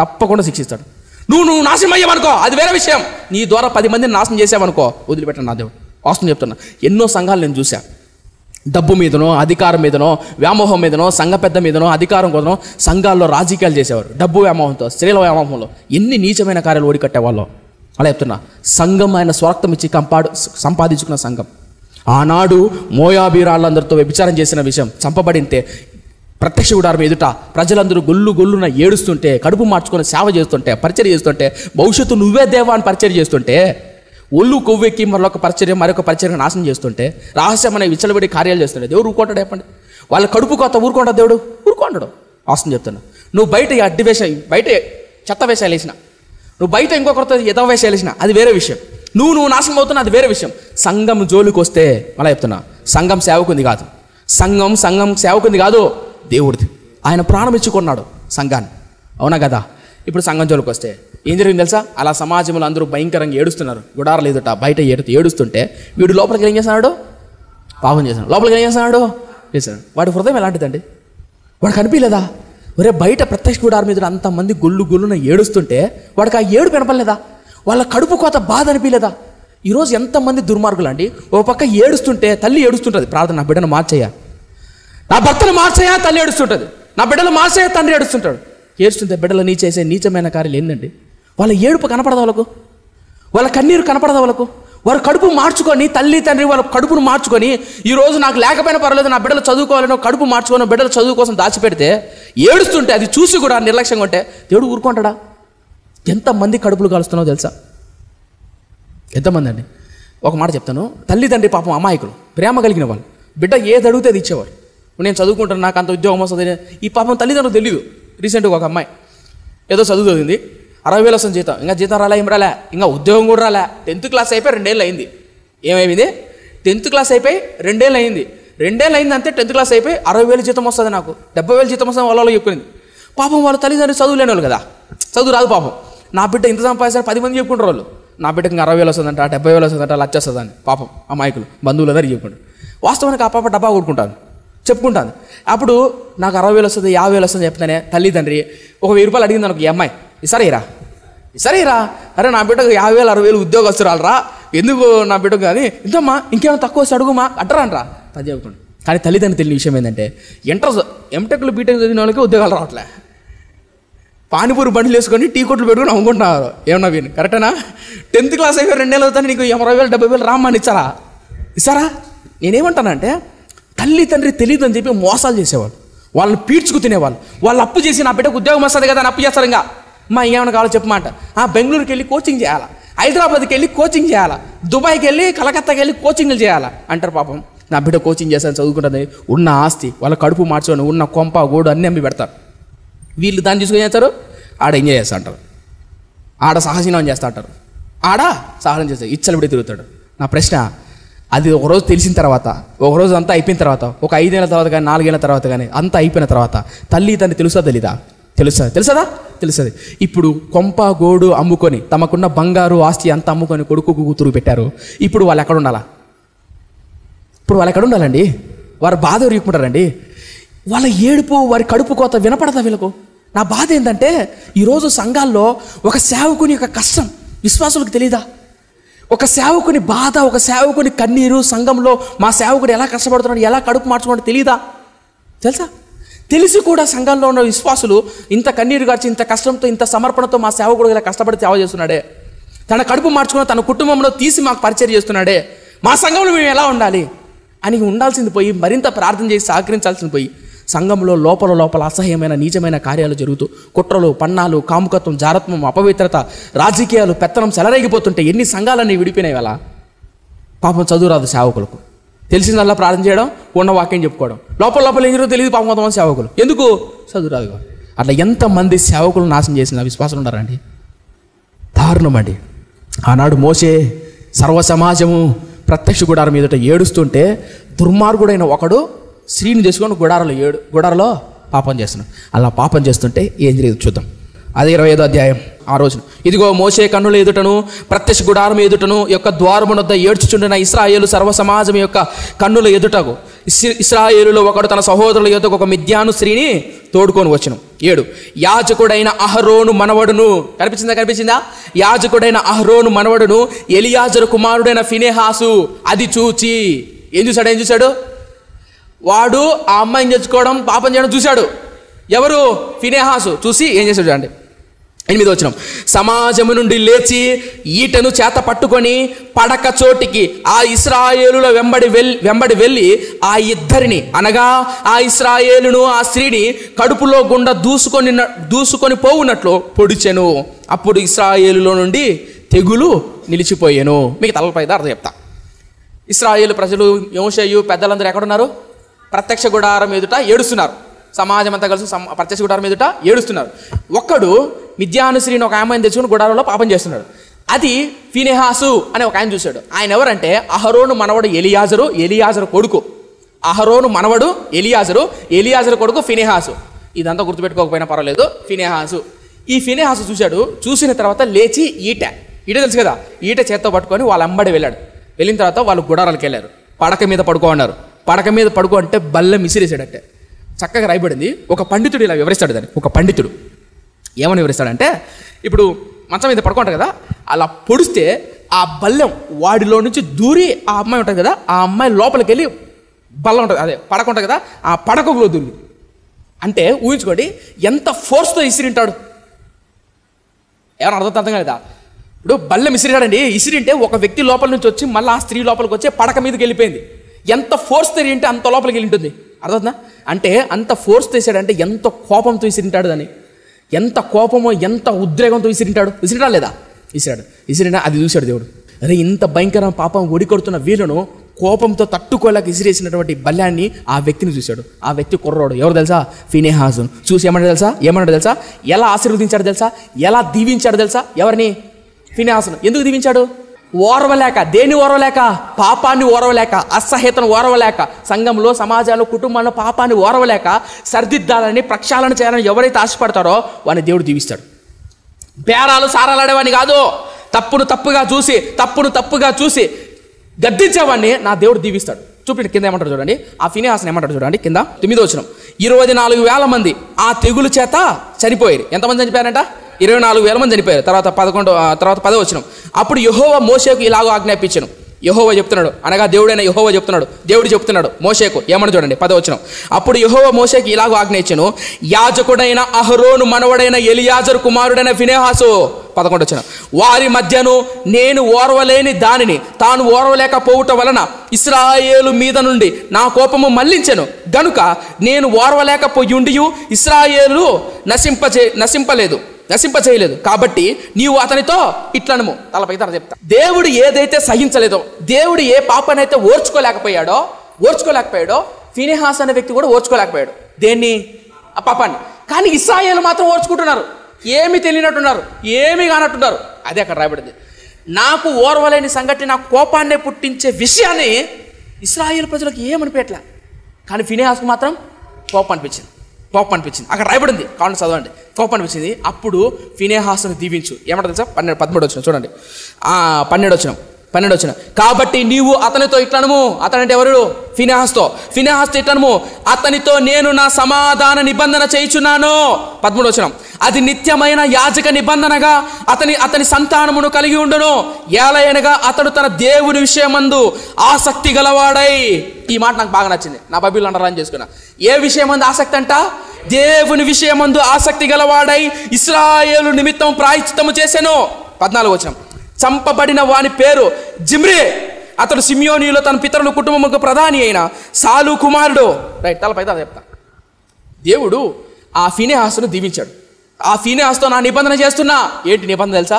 తప్పకుండా శిక్షిస్తాడు. నువ్వు నాశనం అయ్యావనుకో, అది వేరే విషయం. నీ ద్వారా 10 మందిని నాశనం చేసావనుకో, వదిలిపెట్టాను నా దేవుడు. వాస్తవం చెప్తున్నా. ఎన్నో సంఘాలు నేను చూసా, డబ్బు మీదనో, అధికారం మీదనో, వ్యామోహం మీదనో, సంఘ పెద్ద మీదనో, అధికారం కోసనో సంఘాల్లో రాజకీయాలు చేసేవారు. డబ్బు వ్యామోహంతో, స్త్రీల వ్యామోహంలో ఎన్ని నీచమైన కార్యాలు ఓడికట్టేవాళ్ళు. అలా చెప్తున్నా, సంఘం ఆయన స్వార్థం ఇచ్చి సంపాదించుకున్న సంఘం. ఆనాడు మోయాబీరాళ్ళందరితో వ్యభిచారం చేసిన విషయం చంపబడింటే ప్రత్యక్ష గుడారం ఎదుట ప్రజలందరూ గొల్లున ఏడుస్తుంటే, కడుపు మార్చుకొని సేవ చేస్తుంటే, పరిచర్య చేస్తుంటే, భవిష్యత్తు నువ్వే దేవా అని పరిచర్య చేస్తుంటే, ఒళ్ళు కొవ్వెక్కి మరొక పరిచర్య నాశనం చేస్తుంటే, రహస్యమైన విచ్చలబడి కార్యాలు చేస్తుంటే దేవుడు ఊరుకుంటాడు? చెప్పండి. వాళ్ళ కడుపు కొత్త ఊరుకుంటాడు దేవుడు? ఊరుకుంటాడు. వాస్తవం చెప్తున్నా. నువ్వు బయట బయట చెత్త వేషాలు వేసిన, నువ్వు బయట ఇంకొకరితో ఎదవ వేషాలు వేసిన, అది వేరే విషయం. నువ్వు నాశనం అవుతున్నా, అది వేరే విషయం. సంఘం జోలికి వస్తే, మళ్ళీ చెప్తున్నా, సంఘం సేవకుంది కాదు, సంఘం సేవకుంది కాదు, దేవుడిది. ఆయన ప్రాణం ఇచ్చుకున్నాడు సంఘాన్ని, అవునా కదా? ఇప్పుడు సంఘం జోలికి వస్తే ఏం జరిగింది తెలుసా? అలా సమాజంలో అందరూ భయంకరంగా ఏడుస్తున్నారు. గుడారాలు ఎదుట బయట ఏడుస్తుంటే వీడు లోపలికి ఏం చేస్తున్నాడు? పాపం చేస్తున్నాడు. లోపలికి ఏం చేస్తున్నాడు? వాడి హృదయం ఎలాంటిదండి? వాడు కనిపించలేదా? ఒరే, బయట ప్రత్యక్ష గుడారం మీద అంతమంది గొల్లున ఏడుస్తుంటే వాడికి ఆ ఏడు వినపడలేదా? వాళ్ళ కడుపు కోత బాధ అనిపించలేదా? ఈరోజు ఎంతమంది దుర్మార్గులు అండి, ఓ పక్క ఏడుస్తుంటే తల్లి ఏడుస్తుంటుంది ప్రార్థన, నా బిడ్డను మార్చేయ, నా భర్తను మార్చేయ, తల్లి ఏడుస్తుంటుంది, నా బిడ్డలు మార్చేయ, తండ్రి ఏడుస్తుంటాడు. ఏడుస్తుంటే బిడ్డలు నీ చేసే నీచమైన కార్యాలు ఏంటండి? వాళ్ళ ఏడుపు కనపడదా వాళ్ళకు? వాళ్ళ కన్నీరు కనపడదా వాళ్ళకు? వారు కడుపు మార్చుకొని, తల్లి తండ్రి వాళ్ళ కడుపును మార్చుకొని, ఈరోజు నాకు లేకపోయినా పర్వాలేదు నా బిడ్డలు చదువుకోవాలనో కడుపు మార్చుకొని బిడ్డల చదువు కోసం దాచిపెడితే ఏడుస్తుంటే అది చూసి కూడా నిర్లక్ష్యంగా ఉంటే దేవుడు ఊరుకుంటాడా? ఎంతమంది కడుపులు కాలుస్తున్నావు తెలుసా? ఎంతమంది అండి. ఒక మాట చెప్తాను, తల్లిదండ్రి పాపం అమాయకులు, ప్రేమ కలిగిన వాళ్ళు, బిడ్డ ఏది అడిగితే అది ఇచ్చేవారు. నేను చదువుకుంటాను, నాకు అంత ఉద్యోగం వస్తుంది, ఈ పాపం తల్లిదండ్రులు తెలియదు. రీసెంట్గా ఒక అమ్మాయి ఏదో చదువు చదివింది, 60,000 వస్తుంది జీతం, ఇంకా జీతం రాలే, ఏం రాలే, ఇంకా ఉద్యోగం కూడా రాలే. 10th క్లాస్ అయిపోయి 2 ఏళ్ళు అయింది. ఏమైంది? 10th క్లాస్ అయిపోయి 2 ఏళ్ళు అయింది. 2 ఏళ్ళు అయింది అంతే. 10th క్లాస్ అయిపోయి 60,000 జీతం వస్తుంది, నాకు 70,000 జీతం వస్తుంది వాళ్ళు చెప్పుకునేది. పాపం వాళ్ళ తల్లిదండ్రులు చదువు లేని వాళ్ళు కదా, చదువు రాదు పాపం. నా బిడ్డ ఇంత సంపాదిస్తారు 10 మంది చెప్పుకుంటారు వాళ్ళు, నా బిడ్డకి 60,000 వస్తుందంట, 70,000 వస్తుందంట, లక్ష వస్తుందని. పాపం అమాయకులు, బంధువులు అందరికీ చెప్పుకుంటారు. వాస్తవానికి ఆ పాప డబ్బా కొడుకుంటాను, చెప్పుకుంటాను. అప్పుడు నాకు 60,000 వస్తుంది, 50,000 వస్తుంది చెప్తానే తల్లిదండ్రి ఒక 1000 రూపాయలు అడిగింది అనుకో, ఈ అమ్మాయి సరేరా, అరే నా బిడ్డకు 50,000 60,000 ఉద్యోగస్తురాలు రా, ఎందుకు నా బిడ్డకు కానీ ఇంతమ్మా ఇంకేమైనా తక్కువ వస్తే అడుగుమా అంటారా అది చెప్పుకుంటాను. కానీ తల్లిదండ్రులు తెలియని విషయం ఏంటంటే, ఎంటెక్లు బీటెక్ చదివిన వాళ్ళకి ఉద్యోగాలు రావట్లే, పానీపూరి బండ్లు వేసుకొని టీ కొట్లు పెట్టుకుని అమ్ముకుంటున్నారు. ఏమన్నా వీని కరెక్టేనా? 10th క్లాస్ అయిపోయి 2 ఏళ్ళు అవుతాను, నీకు 80,000 70,000 రామ్మని ఇచ్చారా? నేనేమంటానంటే, తల్లి తండ్రి తెలియదు అని చెప్పి మోసాలు చేసేవాళ్ళు, వాళ్ళని పీడ్చుకు తినేవాళ్ళు. వాళ్ళు అప్పు చేసి నా బిడ్డకు ఉద్యోగం వస్తుంది కదా అని అప్పు చేస్తారు. ఇంకా మా ఏమైనా కావాలో చెప్పమాట, బెంగళూరుకి వెళ్ళి కోచింగ్ చేయాలా, హైదరాబాద్కి వెళ్ళి కోచింగ్ చేయాలా, దుబాయ్కి వెళ్ళి కలకత్తాకి వెళ్ళి కోచింగ్లు చేయాలా అంటారు. పాపం నా బిడ్డ కోచింగ్ చేస్తాను చదువుకుంటుంది, ఉన్న ఆస్తి వాళ్ళ కడుపు మార్చుకొని ఉన్న కొంప గోడు అన్నీ అమ్మి పెడతారు. వీళ్ళు దాన్ని తీసుకొని చేస్తారు, ఆడ ఎంజాయ్ చేస్తా అంటారు, ఆడ సాహసీనం చేస్తా అంటారు, ఆడ సాహసం చేస్తారు, ఇచ్చలబడి తిరుగుతాడు. నా ప్రశ్న, అది ఒకరోజు తెలిసిన తర్వాత, ఒకరోజు అంతా అయిపోయిన తర్వాత, ఒక 5 ఏళ్ళ తర్వాత కానీ 4 ఏళ్ళ తర్వాత కానీ అంతా అయిపోయిన తర్వాత తల్లి తండ్రి తెలీదా? తెలుస్తుంది. ఇప్పుడు కొంప గోడు అమ్ముకొని తమకున్న బంగారు ఆస్తి అంతా అమ్ముకొని కొడుకు కూతురు పెట్టారు. ఇప్పుడు వాళ్ళు ఎక్కడ ఉండాలండి? వారు బాధ ఎరుగుకుంటారండి. వాళ్ళ ఏడుపు, వారి కడుపు కోత వినపడదా వీళ్ళకు? నా బాధ ఏంటంటే, ఈరోజు సంఘాల్లో ఒక సేవకుని యొక్క కష్టం విశ్వాసులకు తెలీదా? ఒక సేవకుని బాధ, ఒక సేవకుని కన్నీరు, సంఘంలో మా సేవకుడు ఎలా కష్టపడుతున్నాడు, ఎలా కడుపు మార్చుకోవడం తెలీదా? తెలుసా? తెలిసి కూడా సంఘంలో ఉన్న విశ్వాసులు ఇంత కన్నీరు గార్చి, ఇంత కష్టంతో, ఇంత సమర్పణతో మా సేవకుడు ఇలా కష్టపడి సేవ చేస్తున్నాడే, తన కడుపు మార్చుకుని తన కుటుంబంలో తీసి మాకు పరిచయం చేస్తున్నాడే, మా సంఘంలో మేము ఎలా ఉండాలి అని ఉండాల్సింది పోయి, మరింత ప్రార్థన చేసి సహకరించాల్సింది పోయి, సంఘంలో లోపల అసహ్యమైన నీచమైన కార్యాలు జరుగుతూ, కుట్రలు, పన్నాలు, కాముకత్వం, జారత్వం, అపవిత్రత, రాజకీయాలు, పెత్తనం చెలరేగిపోతుంటే ఎన్ని సంఘాలన్నీ విడిపోయినాయి. వాళ్ళ పాపం చదువు రాదు సేవకులకు, తెలిసిందల్లా ప్రార్థన చేయడం, ఉన్న వాక్యం చెప్పుకోవడం, లోపల ఏం జరుగుతుందో తెలియదు పాపం కొంతమంది సేవకులు. ఎందుకు? చదువు రాదు. అట్లా ఎంతమంది సేవకులు నాశనం చేసిన విశ్వాసులు ఉన్నారండి. దారుణం అండి. ఆనాడు మోషే సర్వ సమాజము ప్రత్యక్ష గుడారం మీదట ఏడుస్తుంటే, దుర్మార్గుడైన ఒకడు స్త్రీని చేసుకొని గుడారలో పాపం చేస్తున్నాడు. అలా పాపం చేస్తుంటే ఏం జరిగింది చూద్దాం. అది 25వ అధ్యాయం 6వ వచనం. ఇదిగో మోషే కన్నుల ఎదుటను ప్రత్యక్ష గుడారం ఎదుటను యొక్క ద్వారమునొద్ద ఏడ్చుచుండిన ఇశ్రాయేలు సర్వ సమాజం యొక్క కన్నుల ఎదుటకు ఇశ్రాయేలులో ఒకడు తన సహోదరుల యొద్దకు ఒక మిద్యాను స్త్రీని తోడుకొని వచ్చును. 7 యాజకుడైన అహరోను మనవడును, కనిపించిందా? యాజకుడైన అహరోను మనవడును ఎలియాజరు కుమారుడైన ఫినెహాసు అది చూచి ఏం చూశాడు? వాడు ఆ అమ్మాయిని తెచ్చుకోవడం, పాపం చేయడం చూశాడు. ఎవరు? ఫినెహాసు. చూసి ఏం చేశాడు అండి? 8వ వచనం. సమాజము నుండి లేచి ఈటెను చేత పట్టుకొని పడక చోటికి ఆ ఇశ్రాయేలుల వెంబడి వెళ్ళి ఆ ఇద్దరిని, అనగా ఆ ఇశ్రాయేలును ఆ స్త్రీని కడుపులో గుండా దూసుకొని పోవునట్లు పొడిచెను. అప్పుడు ఇశ్రాయేలులో నుండి తెగులు నిలిచిపోయాను. మీకు తలపై అర్థం చెప్తా. ఇశ్రాయేలు ప్రజలు, యోషేయు పెద్దలందరూ ఎక్కడున్నారు? ప్రత్యక్ష గుడారం ఎదుట ఏడుస్తున్నారు. సమాజం అంతా కలిసి ప్రత్యక్ష గుడారం ఎదుట ఏడుస్తున్నారు. ఒక్కడు మిద్యాను స్త్రీని ఒక ఆమెను తెచ్చుకుని గుడారంలో పాపం చేస్తున్నాడు. అది ఫినెహాసు అనే ఒక ఆయన చూశాడు. ఆయన ఎవరంటే అహరోను మనవడు ఎలియాజరు కొడుకు. అహరోను మనవడు ఎలియాజరు కొడుకు ఫినెహాసు. ఇదంతా గుర్తుపెట్టుకోకపోయినా పర్వాలేదు, ఫినెహాసు. ఈ ఫినెహాసు చూశాడు. చూసిన తర్వాత లేచి ఈట తెలుసు కదా, ఈట చేత్తో పట్టుకొని వాళ్ళ అంబడి వెళ్ళాడు. వెళ్ళిన తర్వాత వాళ్ళు గుడారాలకు వెళ్ళారు. పడక మీద పడుకో అన్నారు. పడక మీద పడుకో అంటే బల్లె మిసిరేసాడంటే చక్కగా రాయబడింది. ఒక పండితుడు ఇలా వివరిస్తాడు దాన్ని. ఒక పండితుడు ఏమని వివరిస్తాడంటే, ఇప్పుడు మంచం మీద పడుకుంటారు కదా, అలా పొడిస్తే ఆ బల్లెం వాడిలో నుంచి దూరి ఆ అమ్మాయి ఉంటుంది కదా, ఆ అమ్మాయి లోపలికి వెళ్ళి బల్ల ఉంటుంది, అదే పడక ఉంటుంది కదా, ఆ పడకలో దూరి. అంటే ఊహించుకోండి ఎంత ఫోర్స్తో ఇసిరింటాడు. ఏమన్నా అర్థం కాలేదా? ఇప్పుడు బల్లెం ఇసిరిగాడండి, ఇసిరింటే ఒక వ్యక్తి లోపల నుంచి వచ్చి మళ్ళీ ఆ స్త్రీ లోపలికి వచ్చి పడక మీదకి వెళ్ళిపోయింది. ఎంత ఫోర్స్ తెరింటే అంత లోపలికి వెళ్ళి ఉంటుంది. అర్థమవుతుందా? అంటే అంత ఫోర్స్ తెసాడంటే ఎంత కోపంతో ఇసిరింటాడు దాన్ని, ఎంత కోపమో ఎంత ఉద్రేకంతో విసిరింటాడా లేదా? ఇసిరినా అది చూశాడు దేవుడు. అరే ఇంత భయంకర పాపం ఒడికొడుతున్న వీళ్ళను కోపంతో తట్టుకోలేక ఇసిరేసినటువంటి బల్యాన్ని ఆ వ్యక్తిని చూశాడు. ఆ వ్యక్తి కుర్రోడు, ఎవరు తెలుసా? ఫినెహాసు. చూసి ఏమన్నాడు తెలుసా? ఎలా ఆశీర్వదించాడు తెలుసా? ఎలా దీవించాడు తెలుసా? ఎవరిని? ఫినెహాసును. ఎందుకు దీవించాడు? ఓర్వలేక. దేన్ని ఓర్వలేక? పాపాన్ని ఓర్వలేక, అసహ్యతను ఓర్వలేక, సంఘంలో సమాజంలో కుటుంబంలో పాపాన్ని ఓర్వలేక సరిదిద్దాలని ప్రక్షాళన చేయాలని ఎవరైతే ఆశపడతారో వాడిని దేవుడు దీవిస్తాడు. బేరాలు సారాలాడేవాడిని కాదు, తప్పును తప్పుగా చూసి గద్దించేవాడిని నా దేవుడు దీవిస్తాడు. చూపండి కింద ఏమంటాడు చూడండి. ఆ ఫినెహాసుని ఏమంటాడు చూడండి కింద 9వ వచనం. 24,000 మంది ఆ తెగులు చేత చనిపోయారు. ఎంతమంది చనిపోయారంట? 24,000 మంది చనిపోయారు. తర్వాత 10వ వచనం. అప్పుడు యెహోవా మోషేకు ఇలాగో ఆజ్ఞాపించెను. యెహోవా చెప్తున్నాడు, అనగా దేవుడైన యెహోవా చెప్తున్నాడు, దేవుడు చెప్తున్నాడు మోషేకు. ఏమని చూడండి 10వ వచనం. అప్పుడు యెహోవా మోషేకు ఇలాగో ఆజ్ఞయించెను, యాజకుడైన అహరోను మనవడైన ఎలియాజరు కుమారుడైన ఫినెహాసు. 11వ వచనం. వారి మధ్యను నేను ఓర్వలేని దానిని తాను ఓర్వలేకపోవటం వలన ఇశ్రాయేలు మీద నుండి నా కోపము మళ్లించెను గనుక నేను ఓర్వలేకపోయుండియు ఇశ్రాయేలు నశింపచేయలేదు. కాబట్టి నీవు అతనితో ఇట్లనము. తలపై తల చెప్తా. దేవుడు ఏదైతే సహించలేదో, దేవుడు ఏ పాపనైతే ఓర్చుకోలేకపోయాడో ఫినెహాసు అనే వ్యక్తి కూడా ఓర్చుకోలేకపోయాడు. దేన్ని? ఆ పాపాన్ని. కానీ ఇశ్రాయేలు మాత్రం ఓర్చుకుంటున్నారు. ఏమి తెలియనట్టున్నారు, ఏమి కానట్టున్నారు. అదే అక్కడ రాయబడింది. నాకు ఓర్వలేని సంగతి, నాకు కోపాన్ని పుట్టించే విషయాన్ని ఇశ్రాయేలు ప్రజలకు ఏమనిపించట్లే, కానీ ఫినెహాసుకు మాత్రం కోపం అనిపించింది. అక్కడ రాయబడింది, కావాలని చదవండి. కోపం అనిపించింది. అప్పుడు ఫినెహాసును దీవించు. ఏమంటారు తెలుసా? 13వ వచనం చూడండి. 12వ వచనం. కాబట్టి నీవు అతనితో ఇట్లనము. అతనంటే ఎవరు? ఫినెహాసుతో ఇట్లనము, అతనితో నేను నా సమాధాన నిబంధన చేయుచున్నాను. 13వ వచనం. అది నిత్యమైన యాజక నిబంధనగా అతని సంతానమును కలిగి ఉండును. ఏలయనగా అతడు తన దేవుని విషయమందు ఆసక్తి గలవాడై. ఈ మాట నాకు బాగా నచ్చింది, నా బైబిల్ అండర్లైన్ చేసుకున్నా. ఏ విషయమందు ఆసక్తి అంట? దేవుని విషయమందు ఆసక్తి గలవాడై ఇశ్రాయేలు నిమిత్తం ప్రాయశ్చిత్తము చేసెను. 14వ వచనం. చంపబడిన వాని పేరు జిమ్రీ. అతడు సిమియోనీలో తన పితరుల కుటుంబముకు ప్రధాని అయిన సాలు కుమారుడు. రైట్, తలపై చెప్తా. దేవుడు ఆ ఫినెహాసును దీవించాడు. ఆ ఫినెహాసుతో నా నిబంధన చేస్తున్నా. ఏంటి నిబంధన తెలుసా?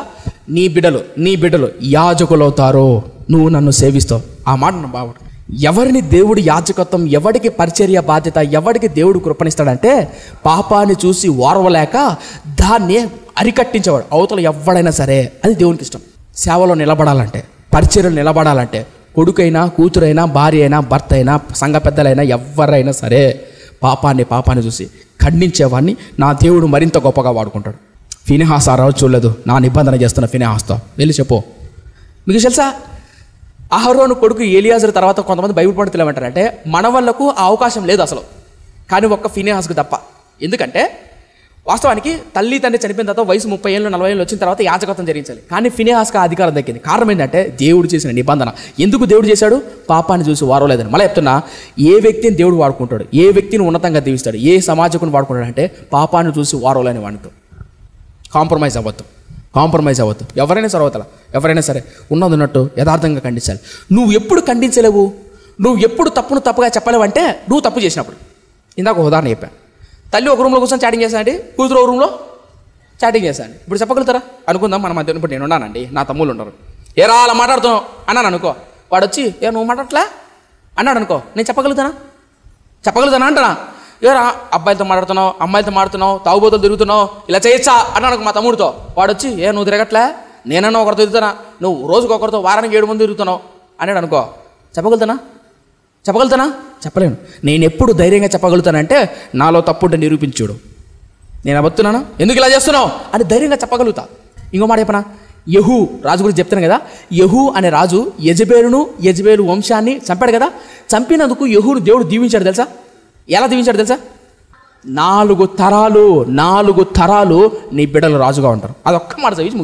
నీ బిడ్డలు యాజకులవుతారు, నువ్వు నన్ను సేవిస్తావు. ఆ మాట నాకు బాగుంటుంది. ఎవరిని దేవుడు యాజకత్వం, ఎవడికి పరిచర్య బాధ్యత, ఎవడికి దేవుడు కృపణిస్తాడంటే పాపాన్ని చూసి ఓర్వలేక దాన్ని అరికట్టించేవాడు. అవతల ఎవడైనా సరే, అది దేవునికి ఇష్టం. సేవలో నిలబడాలంటే, పరిచర్యలు నిలబడాలంటే, కొడుకైనా కూతురైనా భార్య అయినా భర్త అయినా సంఘ పెద్దలైనా ఎవరైనా సరే పాపాన్ని చూసి ఖండించేవాడిని నా దేవుడు మరింత గొప్పగా వాడుకుంటాడు. ఫినెహాసు ఆ రోజు చూడలేదు, నా నిబంధన చేస్తున్న ఫినెహాసుతో వెళ్ళి చెప్పు. మీకు తెలుసా, అహరోను కొడుకు ఎలియాజరు తర్వాత కొంతమంది బైబిల్ పండితులు ఏమంటారంటే మన వాళ్ళకు ఆ అవకాశం లేదు అసలు, కానీ ఒక్క ఫినెహాసుకు తప్ప. ఎందుకంటే వాస్తవానికి తల్లి తండ్రి చనిపోయిన తర్వాత వయసు 30 ఏళ్ళు 40 ఏళ్ళు వచ్చిన తర్వాత యాజకత్వం జరిగించాలి. కానీ ఫినెహాసుకు ఆ అధికారం దక్కింది. కారణం ఏంటంటే దేవుడు చేసిన నిబంధన. ఎందుకు దేవుడు చేశాడు? పాపాన్ని చూసి వారవలేదని. మళ్ళీ చెప్తున్నా, ఏ వ్యక్తిని దేవుడు వాడుకుంటాడు, ఏ వ్యక్తిని ఉన్నతంగా దీవిస్తాడు, ఏ సమాజకుని వాడుకుంటాడు అంటే పాపాన్ని చూసి వారవలేని వాడితో కాంప్రమైజ్ అవ్వద్దు. ఎవరైనా సరే ఉన్నట్టు యథార్థంగా ఖండించాలి. నువ్వు ఎప్పుడు ఖండించలేవు, నువ్వు ఎప్పుడు తప్పుగా చెప్పలేవు అంటే నువ్వు తప్పు చేసినప్పుడు. ఇందాక ఒక ఉదాహరణ చెప్పాను. తల్లి ఒక రూమ్లో కూర్చొని చాటింగ్ చేశానండి, కూతురు ఒక రూమ్లో చాటింగ్ చేశాను. ఇప్పుడు చెప్పగలుగుతారా? అనుకుందాం మన మధ్య. ఇప్పుడు నేను ఉన్నానండి, నా తమ్ముళ్ళు ఉండరు. ఏరా అలా మాట్లాడుతున్నావు అన్నాను అనుకో, వాడు వచ్చి నువ్వు మాట్లాడట్లా అన్నాడు అనుకో, నేను చెప్పగలుగుతానా అంటానా? ఏరా అబ్బాయిలతో మాట్లాడుతున్నావు, అమ్మాయిలతో మాట్లాడుతున్నావు, తాగుబోతులు తిరుగుతున్నావు, ఇలా చేయొచ్చా అన్నాడు మా తమ్ముడితో. వాడు వచ్చి నువ్వు తిరగట్లే, నేనన్నా ఒకరితో తిరుగుతానా, నువ్వు రోజుకి ఒకరితో వారానికి 7 మంది తిరుగుతున్నావు అన్నాడు అనుకో, చెప్పగలుగుతానా? చెప్పలేను. నేను ఎప్పుడు ధైర్యంగా చెప్పగలుగుతానంటే నాలో తప్పుంటే నిరూపించుడు. నేను అబద్ధున్నాను, ఎందుకు ఇలా చేస్తున్నావు అని ధైర్యంగా చెప్పగలుగుతా. ఇంకో మాట చెప్పనా? యెహూ రాజు గురించి చెప్తాను కదా. యెహూ అనే రాజు యెజబేలు వంశాన్ని చంపాడు కదా. చంపినందుకు యెహూను దేవుడు దీవించాడు తెలుసా? ఎలా దీవించాడు తెలుసా? 4 తరాలు నీ బిడ్డలు రాజుగా ఉంటారు. అదొక్క మాట చదివి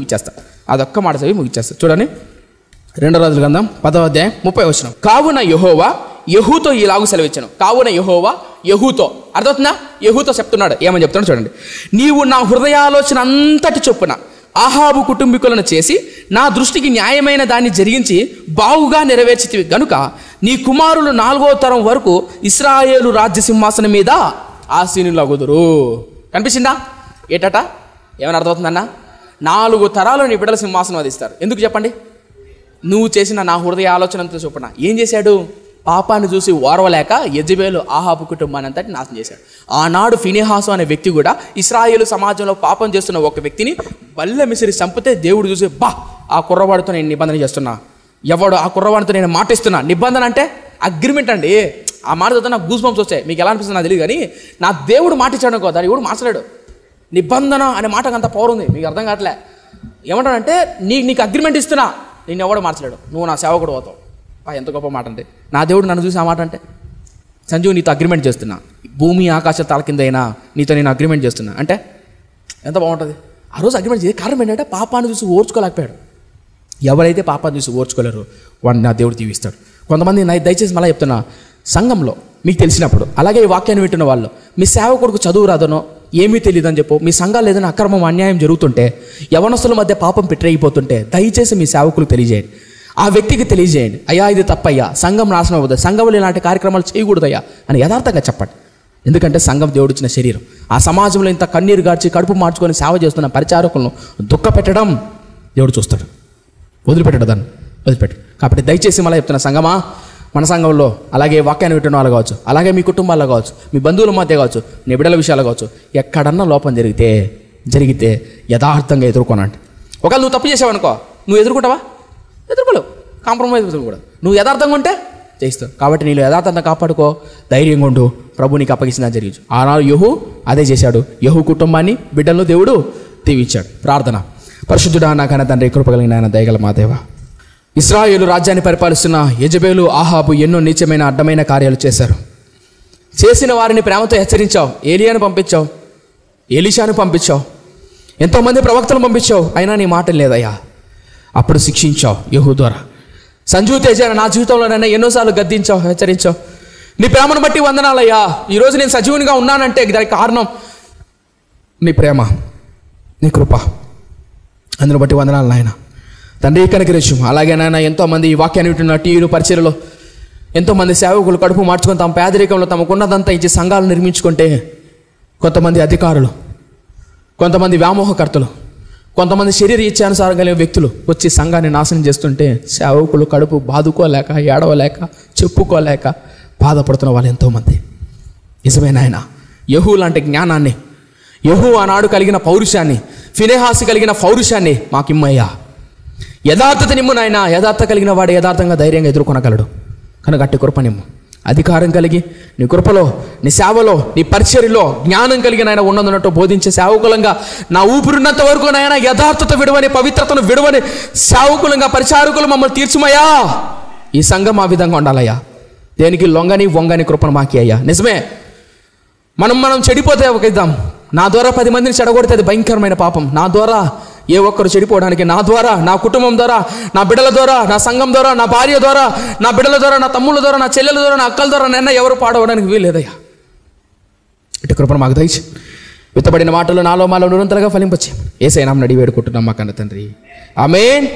ముగిచ్చేస్తా. చూడండి, 2 రాజుల గ్రంథం 10వ అధ్యాయం 30వ వచనం. కావున యెహోవా యెహూతో ఇలాగు సెలవిచ్చాను. కావున యెహోవా యెహూతో, అర్థమవుతుందా? యెహూతో చెప్తున్నాడు. ఏమని చెప్తున్నాడు చూడండి. నీవు నా హృదయాలోచన అంతటి చొప్పున ఆహాబు కుటుంబీకులను చేసి నా దృష్టికి న్యాయమైన దాన్ని జరిగించి బావుగా నెరవేర్చితివి గనుక నీ కుమారులు 4వ తరం వరకు ఇశ్రాయేలు రాజ్య సింహాసనం మీద ఆసీనులగుదురు. కనిపించిందా? ఏటట ఏమని అర్థమవుతుందన్న? 4 తరాలు నీ బిడ్డల సింహాసనం అధిస్తారు. ఎందుకు చెప్పండి? నువ్వు చేసిన నా హృదయ ఆలోచనతో చొప్పున. ఏం చేశాడు? పాపాన్ని చూసి ఓర్వలేక యెజబెలు ఆహాబు కుటుంబాన్ని అంతటి నాశనం చేశాడు. ఆనాడు ఫినెహాసు అనే వ్యక్తి కూడా ఇశ్రాయేలు సమాజంలో పాపం చేస్తున్న ఒక వ్యక్తిని బల్లె మిసిరి చంపితే దేవుడు చూసి, ఆ కుర్రవాడితో నేను నిబంధన చేస్తున్నా, ఎవడు ఆ కుర్రవాడితో నేను మాటిస్తున్నా. నిబంధన అంటే అగ్రిమెంట్ అండి. ఆ మాట చదివితే నాకు గూస్ బంప్స్ వచ్చాయి. మీకు ఎలా అనిపిస్తుంది నాకు తెలియదు, కానీ నా దేవుడు మాట ఇచ్చాడు అనుకో, దాన్ని ఎవడు మార్చలేడు. నిబంధన అనే మాటకు అంత పవర్ ఉంది. మీకు అర్థం కావట్లే. ఏమంటాడంటే నీకు అగ్రిమెంట్ ఇస్తున్నా, నేను ఎవడు మార్చలేడు, నువ్వు నా సేవకుడు అవుతావు. ఎంత గొప్ప మాట అంటే. నా దేవుడు నన్ను చూసి ఆ మాట అంటే, సంజీవ్ నీతో అగ్రిమెంట్ చేస్తున్నా, భూమి ఆకాశం తల కింద అయినా నీతో నేను అగ్రిమెంట్ చేస్తున్నా అంటే ఎంత బాగుంటుంది. ఆ రోజు అగ్రిమెంట్ చేసే కారణం ఏంటంటే పాపాన్ని చూసి ఓర్చుకోలేకపోయాడు. ఎవరైతే పాపాన్ని చూసి ఓర్చుకోలేరు వాడిని నా దేవుడు దీవిస్తాడు. కొంతమంది దయచేసి మళ్ళీ చెప్తున్నా, సంఘంలో మీకు తెలిసినప్పుడు, అలాగే ఈ వాక్యాన్ని వింటున్న వాళ్ళు, మీ సేవకుడికి చదువు రాదనో ఏమీ తెలియదని చెప్పు, మీ సంఘాలు ఏదైనా అక్రమం అన్యాయం జరుగుతుంటే, యవనస్తుల మధ్య పాపం పెట్టయిపోతుంటే దయచేసి మీ సేవకులకు తెలియజేయండి, ఆ వ్యక్తికి తెలియజేయండి. అయ్యా ఇది తప్పయ్యా, సంఘం నాశనం అవుతుంది, సంఘంలో ఇలాంటి కార్యక్రమాలు చేయకూడదయ్యా అని యథార్థంగా చెప్పండి. ఎందుకంటే సంఘం దేవుడిచ్చిన శరీరం. ఆ సమాజంలో ఇంత కన్నీరు గార్చి కడుపు మార్చుకొని సేవ చేస్తున్న పరిచారకులను దుఃఖ పెట్టడం దేవుడు చూస్తాడు. వదిలిపెట్టడు, దాన్ని వదిలిపెట్టు. కాబట్టి దయచేసి మళ్ళీ చెప్తున్న, సంఘమా, మన సంఘంలో అలాగే వాక్యాన్ని వింటున్న వాళ్ళు కావచ్చు, అలాగే మీ కుటుంబాల్లో కావచ్చు, మీ బంధువుల మధ్య కావచ్చు, నీ బిడ్డల విషయాలు కావచ్చు, ఎక్కడన్నా లోపం జరిగితే యథార్థంగా ఎదుర్కొనండి. ఒకవేళ నువ్వు తప్పు చేసావనుకో, నువ్వు ఎదుర్కొంటావా? ఎదుర్కోలేవు. కాంప్రమైజ్ ఎదుర్కోకూడదు. నువ్వు యథార్థంగా ఉంటే చేయిస్తావు. కాబట్టి నీళ్ళు యథార్థంగా కాపాడుకో, ధైర్యంగా ఉండు, ప్రభు నీకు అప్పగించిన జరిగించు. ఆనాడు యెహూ అదే చేశాడు. యెహూ కుటుంబాన్ని, బిడ్డలను దేవుడు దీవించాడు. ప్రార్థన. పరిశుద్ధుడా నా కన్న తండ్రి, కృప కలిగిన ఆయన, దయగల మా దేవ, ఇశ్రాయేలు రాజ్యాన్ని పరిపాలిస్తున్న యెజబెలు, ఆహాబు ఎన్నో నీచమైన అడ్డమైన కార్యాలు చేశారు. చేసిన వారిని ప్రేమతో హెచ్చరించావు. ఏలియాను పంపించావు, ఎలీషాను పంపించావు, ఎంతోమంది ప్రవక్తలు పంపించావు, అయినా నీ మాట లేదయ్యా. అప్పుడు శిక్షించావు యెహూ ద్వారా. సంజీవ్ తేజ నా జీవితంలోనైనా ఎన్నోసార్లు గద్దించావు, హెచ్చరించావు. నీ ప్రేమను బట్టి వందనాలయ్యా. ఈరోజు నేను సజీవునిగా ఉన్నానంటే దానికి కారణం నీ ప్రేమ, నీ కృప. అందును బట్టి వందనాలు నాయన. తండ్రి కనికరించు. అలాగే నాయన, ఎంతోమంది ఈ వాక్యాన్ని వింటున్న టీవీలు పరిచయలో ఎంతోమంది సేవకులు కడుపు మార్చుకొని తమ పేదరికంలో తమకున్నదంతా ఇచ్చి సంఘాలు నిర్మించుకుంటే, కొంతమంది అధికారులు, కొంతమంది వ్యామోహకర్తలు, కొంతమంది శరీర ఇచ్చానుసారం కలిగిన వ్యక్తులు వచ్చి సంఘాన్ని నాశనం చేస్తుంటే, సేవకులు కడుపు బాదుకోలేక, ఏడవలేక, చెప్పుకోలేక బాధపడుతున్న వాళ్ళు ఎంతోమంది. నిజమే నాయన, యెహూ లాంటి జ్ఞానాన్ని, యెహూ ఆనాడు కలిగిన పౌరుషాన్ని, ఫినెహాసు కలిగిన పౌరుషాన్ని మాకిమ్మయ్యా. యథార్థత నిమ్ము నాయన. యథార్థ కలిగిన వాడు యథార్థంగా ధైర్యంగా ఎదుర్కొనగలడు. కనుక అట్టి కృప నిమ్ము. అధికారం కలిగి నీ కృపలో, నీ సేవలో, నీ పరిచర్యలో జ్ఞానం కలిగిన ఆయన ఉన్నదన్నట్టు బోధించే సేవకులంగా, నా ఊపిరినంత వరకు నాయన యథార్థత విడవని, పవిత్రతను విడవని సేవకులంగా, పరిచారకులు మమ్మల్ని తీర్చుమయ్యా. ఈ సంఘం ఆ విధంగా ఉండాలయ్యా. దేనికి లొంగని వంగని కృపను మాకి అయ్యా. నిజమే, మనం చెడిపోతే ఒక ఇద్దాం. నా ద్వారా 10 మందిని చెడగొడితే అది భయంకరమైన పాపం. నా ద్వారా ఏ ఒక్కరు చెడిపోవడానికి, నా ద్వారా, నా కుటుంబం ద్వారా, నా బిడ్డల ద్వారా, నా సంఘం ద్వారా, నా భార్య ద్వారా, నా బిడ్డల ద్వారా, నా తమ్ముళ్ళ ద్వారా, నా చెల్లెల ద్వారా, నా అక్కల ద్వారా నన్ను ఎవరు పాడవడానికి వీల్లేదయ్యా. ఇటు కృపను మాకు దయచి విత్తబడిన మాటలు నాలో మాలో నిరంతరంగా ఫలింపచ్చి యేసయ్య నామమున అడిగి వేడుకుంటున్నాం మా కన్న తండ్రి. ఆమేన్.